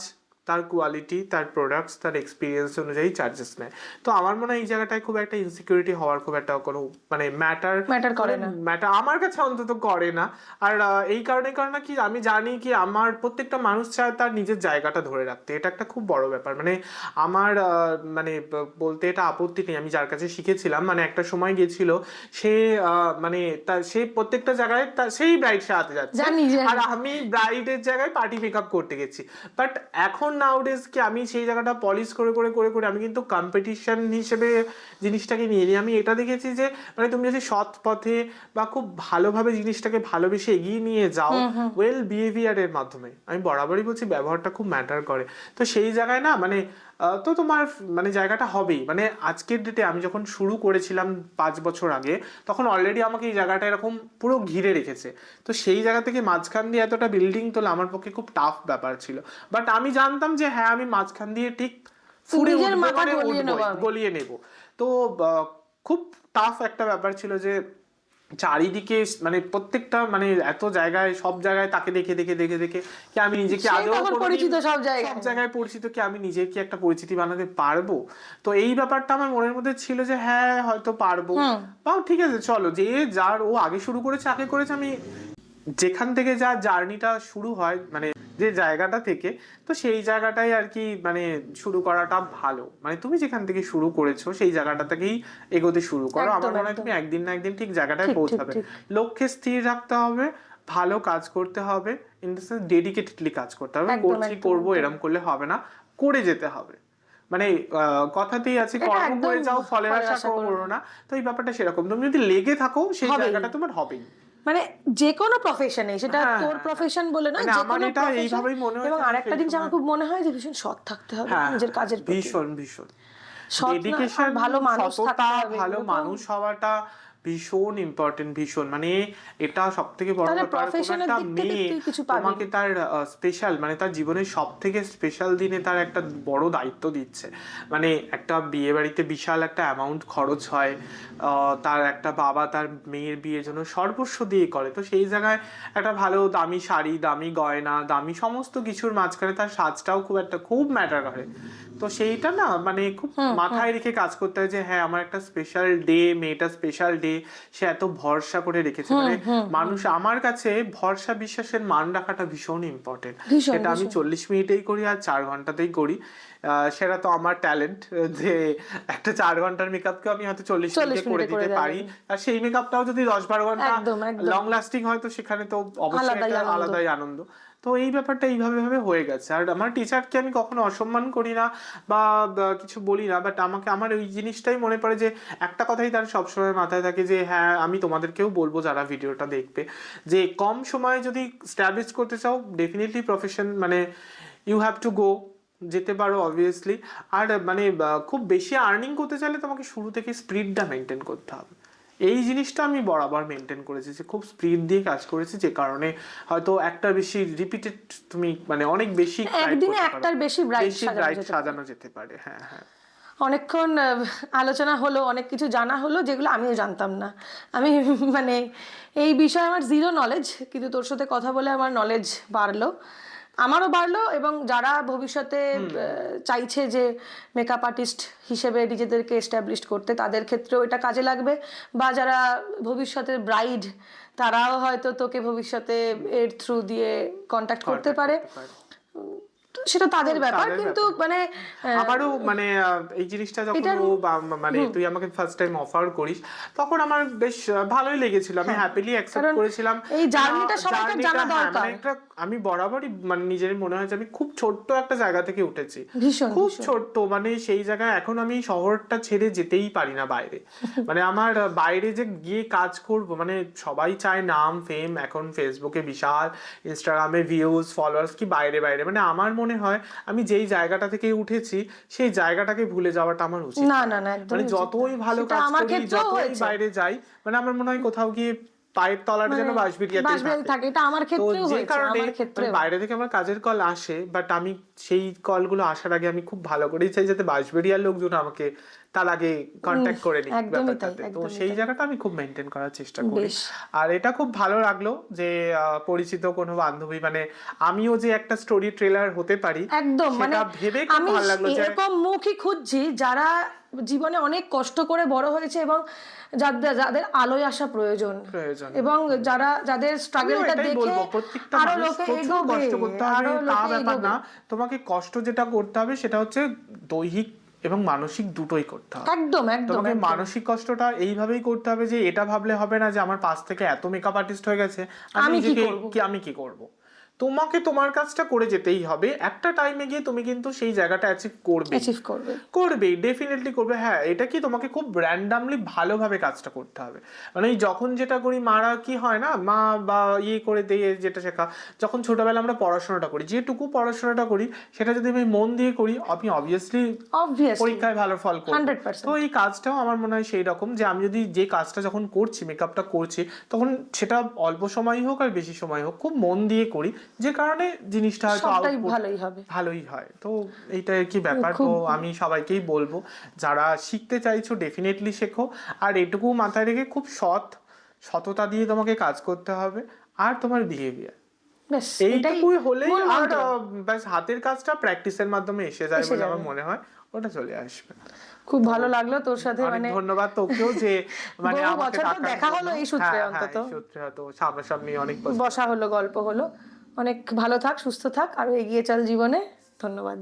তার কোয়ালিটি, তার প্রোডাক্টস, তার এক্সপিরিয়েন্স অনুযায়ী চার্জেস নেয়। তো আমার মনে হয় এই জায়গাটায় খুব একটা ইনসিকিউরিটি হওয়ার খুব একটা কোনো মানে ম্যাটার করে না, ম্যাটার আমার কাছে অন্তত করে না। আর এই কারণে কি আমি জানি কি আমার প্রত্যেকটা মানুষ চায় তার নিজের জায়গাটা ধরে রাখতে, এটা একটা খুব বড় ব্যাপার। মানে আমার মানে বলতে এটা আপত্তি নেই, আমি যার কাছে শিখেছিলাম মানে একটা সময় গিয়েছিল সে মানে সে প্রত্যেকটা জায়গায় সেই ব্রাইড সাজাতে যাচ্ছে আর আমি ব্রাইডের জায়গায় পার্টি মেকআপ করতে গেছি। বাট এখন নাউডেজ কি আমি সেই জায়গাটা পলিশ করে করে করে করে আমি কিন্তু কম্পিটিশন হিসেবে জিনিসটাকে নিয়ে নিই। আমি এটা দেখেছি যে মানে তুমি যদি সৎ পথে বা খুব ভালোভাবে জিনিসটাকে ভালোবেসে এগিয়ে নিয়ে যাও ওয়েল বিহেভিয়ারের মাধ্যমে, আমি বরাবরই বলছি ব্যবহারটা খুব ম্যাটার করে। তো সেই জায়গায় না মানে তো তোমার মানে জায়গাটা হবেই। মানে আজকের ডেটে আমি যখন শুরু করেছিলাম 5 বছর আগে, তখন অলরেডি আমাকে এই জায়গাটা এরকম পুরো ঘিরে রেখেছে। তো সেই জায়গা থেকে মাঝখান দিয়ে এতটা বিল্ডিং তোলা আমার পক্ষে খুব টাফ ব্যাপার ছিল। বাট আমি জানতাম যে হ্যাঁ আমি মাঝখান দিয়ে ঠিক ফুড়ে গলিয়ে নেব। তো খুব টাফ একটা ব্যাপার ছিল যে চারিদিকে মানে প্রত্যেকটা মানে এত জায়গায় সব জায়গায় তাকে দেখে দেখে দেখে দেখে কি আমি নিজেকে আদৌ পরিচিত সব জায়গায় পরিচিত কি আমি নিজে কি একটা পরিচিতি বানাতে পারবো, তো এই ব্যাপারটা আমার মনের মধ্যে ছিল যে হ্যাঁ হয়তো পারবো, বা ঠিক আছে চলো যে যার ও আগে শুরু করেছে আগে করেছে, আমি যেখান থেকে যা জার্নিটা শুরু হয় মানে যে জায়গাটা থেকে, তো সেই জায়গাটাই আর কি মানে শুরু করাটা ভালো, মানে তুমি যেখান থেকে শুরু করেছো সেই জায়গাটা থেকেই এগোতে শুরু করো। আমার মনে হয় তুমি একদিন না একদিন ঠিক জায়গাটায় পৌঁছাবে। লক্ষ্যে স্থির রাখতে হবে, ভালো কাজ করতে হবে, ইন দ্য সেন্স ডেডিকেটেডলি কাজ করতে হবে, করবো এরম করলে হবে না, করে যেতে হবে। মানে কথাতেই আছে কর্ম করে যাও ফলের আশা করো না, তো এই ব্যাপারটা সেরকম, তুমি যদি লেগে থাকো সেই জায়গাটা তোমার হবেই। মানে যে কোনো প্রফেশনে, সেটা তোর প্রফেশন বলে নয়, যে কোনো এইভাবেই মনে হয়। এবং আরেকটা জিনিস আমার খুব মনে হয় যে ভীষণ সৎ থাকতে হবে নিজের কাজের প্রতি, ভীষণ ডেডিকেশন, ভালো মানুষ থাকতে হবে, ভালো মানুষ হওয়াটা ভীষণ ইম্পর্টেন্ট, ভীষণ মানে এটা সব থেকে বড় ব্যাপার। একটা মেয়ে তোমাকে তার স্পেশাল মানে তার জীবনের সব থেকে স্পেশাল দিনে তার একটা বড় দায়িত্ব দিচ্ছে, মানে একটা বিয়ে বাড়িতে বিশাল একটা অ্যামাউন্ট খরচ হয়, তার একটা বাবা তার মেয়ের বিয়ের জন্য সর্বস্ব দিয়ে করে, তো সেই জায়গায় একটা ভালো দামি শাড়ি, দামি গয়না, দামি সমস্ত কিছুর মাঝখানে তার সাজটাও খুব ম্যাটার করে। তো সেইটা না মানে খুব মাথায় রেখে কাজ করতে হয় যে হ্যাঁ আমার একটা স্পেশাল ডে, মেয়েটা স্পেশাল ডে, সে এত ভরসা করে রেখেছে। মানে মানুষ আমার কাছে ভরসা বিশ্বাসের মান রাখাটা ভীষণ ইম্পর্টেন্ট। এটা আমি 40 মিনিটেই করি আর 4 ঘন্টাতেই করি, সেটা তো আমার ট্যালেন্ট যে একটা 4 ঘন্টার মেকআপকে আমি হয়তো 40 মিনিটে করে দিতে পারি, আর সেই মেকআপটাও যদি 10-12 ঘন্টা লং লাস্টিং হয় তো সেখানে তো অবশ্যই আলাদাই আনন্দ। তো এই ব্যাপারটা এইভাবে হয়ে গেছে। আর আমার টিচারকে আমি কখনো অসম্মান করি না বা কিছু বলি না, বাট আমার ওই জিনিসটাই মনে পড়ে যে একটা কথাই তার সবসময় মাথায় থাকে যে হ্যাঁ আমি তোমাদেরকেও বলবো যারা ভিডিওটা দেখবে, যে কম সময়ে যদি স্ট্যাবলিশ করতে চাও ডেফিনেটলি প্রফেশন মানে ইউ হ্যাভ টু গো, যেতে পারো অবভিয়াসলি। আর মানে খুব বেশি আর্নিং করতে চাইলে তোমাকে শুরু থেকে স্পিডটা মেনটেন করতে হবে। এই জিনিসটা আমি বরাবর মেনটেন করেছি যে খুব স্পিড দিয়ে কাজ করেছি, যে কারণে হয়তো একটা বেশি রিপিটেড তুমি মানে অনেক বেশি একদিনে একটার বেশি ব্রাইট সাজানো যেতে পারে। হ্যাঁ হ্যাঁ, অনেকক্ষণ আলোচনা হলো, অনেক কিছু জানা হলো যেগুলো আমিও জানতাম না। আমি মানে এই বিষয়ে আমার জিরো নলেজ, কিন্তু তোর সাথে কথা বলে আমার নলেজ আমারও বাড়লো, এবং যারা ভবিষ্যতে চাইছে যে মেকআপ আর্টিস্ট হিসেবে নিজেদেরকে এস্টাবলিশ করতে, তাদের ক্ষেত্রেও এটা কাজে লাগবে, বা যারা ভবিষ্যতের ব্রাইড তারাও হয়তো তোকে ভবিষ্যতে এর থ্রু দিয়ে কন্ট্যাক্ট করতে পারে, সেটা তাদের ব্যাপার। কিন্তু মানে আমারও মানে এই জিনিসটা যখন মানে তুই আমাকে ফার্স্ট টাইম অফার করিস তখন আমার বেশ ভালোই লেগেছিল, আমি হ্যাপিলি অ্যাকসেপ্ট করেছিলাম। এই জার্নিটা সবাইকে জানা দরকার। আমি বরাবরই মানে নিজের মনে হয় যে আমি খুব ছোট্ট একটা জায়গা থেকে উঠেছি, খুব ছোট্ট, মানে সেই জায়গায় এখন আমি শহরটা ছেড়ে যেতেই পারি না বাইরে। মানে আমার বাইরে যে গিয়ে কাজ করব, মানে সবাই চায় নাম ফেম, এখন ফেসবুকে বিশাল, ইনস্টাগ্রামে ভিউজ ফলোয়ার্স, কি বাইরে বাইরে, মানে আমার মনে হয় আমি যেই জায়গাটা থেকে উঠেছি সেই জায়গাটাকে ভুলে যাওয়াটা আমার উচিত না। মানে যতই ভালো কাজ করি, যতই বাইরে যাই, মানে আমার মনে হয় কোথাও গিয়ে পায়ের তলাটা যেন বাঁশবেড়িয়াতেই থাকে। এটা আমার ক্ষেত্রেও হয়েছে, যে কারণে বাইরে থেকে আমার কাজের কল আসে, বাট আমি সেই কলগুলো আসার আগে আমি খুব ভালো করেই চাই যাতে বাঁশবেড়িয়ার লোকজন আমাকে তার আগে কন্ট্যাক্ট করে নিই ব্যাপারটাতে। তো সেই জায়গাটা আমি খুব মেনটেন করার চেষ্টা করি। আর এটা খুব ভালো লাগলো যে পরিচিত কোনো বান্ধবী, মানে আমিও যে একটা স্টোরি ট্রেলার হতে পারি একদম, মানে ভেবে খুব ভালো লাগলো। এরকম মুখই খুঁজছি যারা জীবনে অনেক কষ্ট করে বড় হয়েছে, এবং যাদের আলোয় আসা প্রয়োজন, এবং যাদের স্ট্রাগলটা দেখে আরো লোকে এগোবে। কষ্ট করতে হবে তা ব্যাপার না, তোমাকে কষ্ট যেটা করতে হবে সেটা হচ্ছে দৈহিক এবং মানসিক দুটোই করতে হবে। একদম তোমাকে মানসিক কষ্টটা এইভাবেই করতে হবে যে এটা ভাবলে হবে না যে আমার পাশ থেকে এত মেকআপ আর্টিস্ট হয়ে গেছে, আমি কি করব। তোমাকে তোমার কাজটা করে যেতেই হবে, একটা টাইমে গিয়ে তুমি কিন্তু সেই জায়গাটা অ্যাচিভ করবে ডেফিনেটলি করবে। হ্যাঁ, এটা কি তোমাকে খুব র্যান্ডামলি ভালোভাবে কাজটা করতে হবে। মানে যখন যেটা করি মারা কি হয় না, মা বা করে দিয়ে যেটা শেখা, যখন ছোটবেলা আমরা পড়াশোনাটা করি, যেটুকু পড়াশোনাটা করি সেটা যদি আমি মন দিয়ে করি, আমি অবভিয়াসলি পরীক্ষায় ভালো ফল করব। তো এই কাজটাও আমার মনে হয় সেই রকম, যে আমি যদি যে কাজটা যখন করছি, মেকআপটা করছি, তখন সেটা অল্প সময় হোক আর বেশি সময় হোক খুব মন দিয়ে করি, যে কারণে জিনিসটা হয়তো সবটাই output ভালোই হবে। ভালোই হয়। তো এইটাই আর কি ব্যাপার। তো আমি সবাইকেই বলবো যারা শিখতে চাইছো ডেফিনেটলি শেখো, আর এটুকু মাথায় রেখে খুব সততা দিয়ে তোমাকে কাজ করতে হবে, আর তোমার বিহেভিয়ার ব্যাস এটাই এইটুকুই হলেই, মূল আর মন্ত্র। ব্যাস হাতের কাজটা প্র্যাকটিসের মাধ্যমে এসে যায় এসে বলে যাবে। আমার মনে হয়, ওটা চলে আসবে। খুব ভালো লাগলো তোর সাথে, অনেক মানে ধন্যবাদ তোকেও যে মানে বহু আমাকে বছর পর ডাকার দেখা জন্য। হলো এই সূত্রে হ্যাঁ, অন্তত। এই সূত্রে হয়তো সামনাসামনি অনেক বছর। বসা হলো, গল্প হলো। অনেক ভালো থাক, সুস্থ থাক, আরো এগিয়ে চল জীবনে। ধন্যবাদ।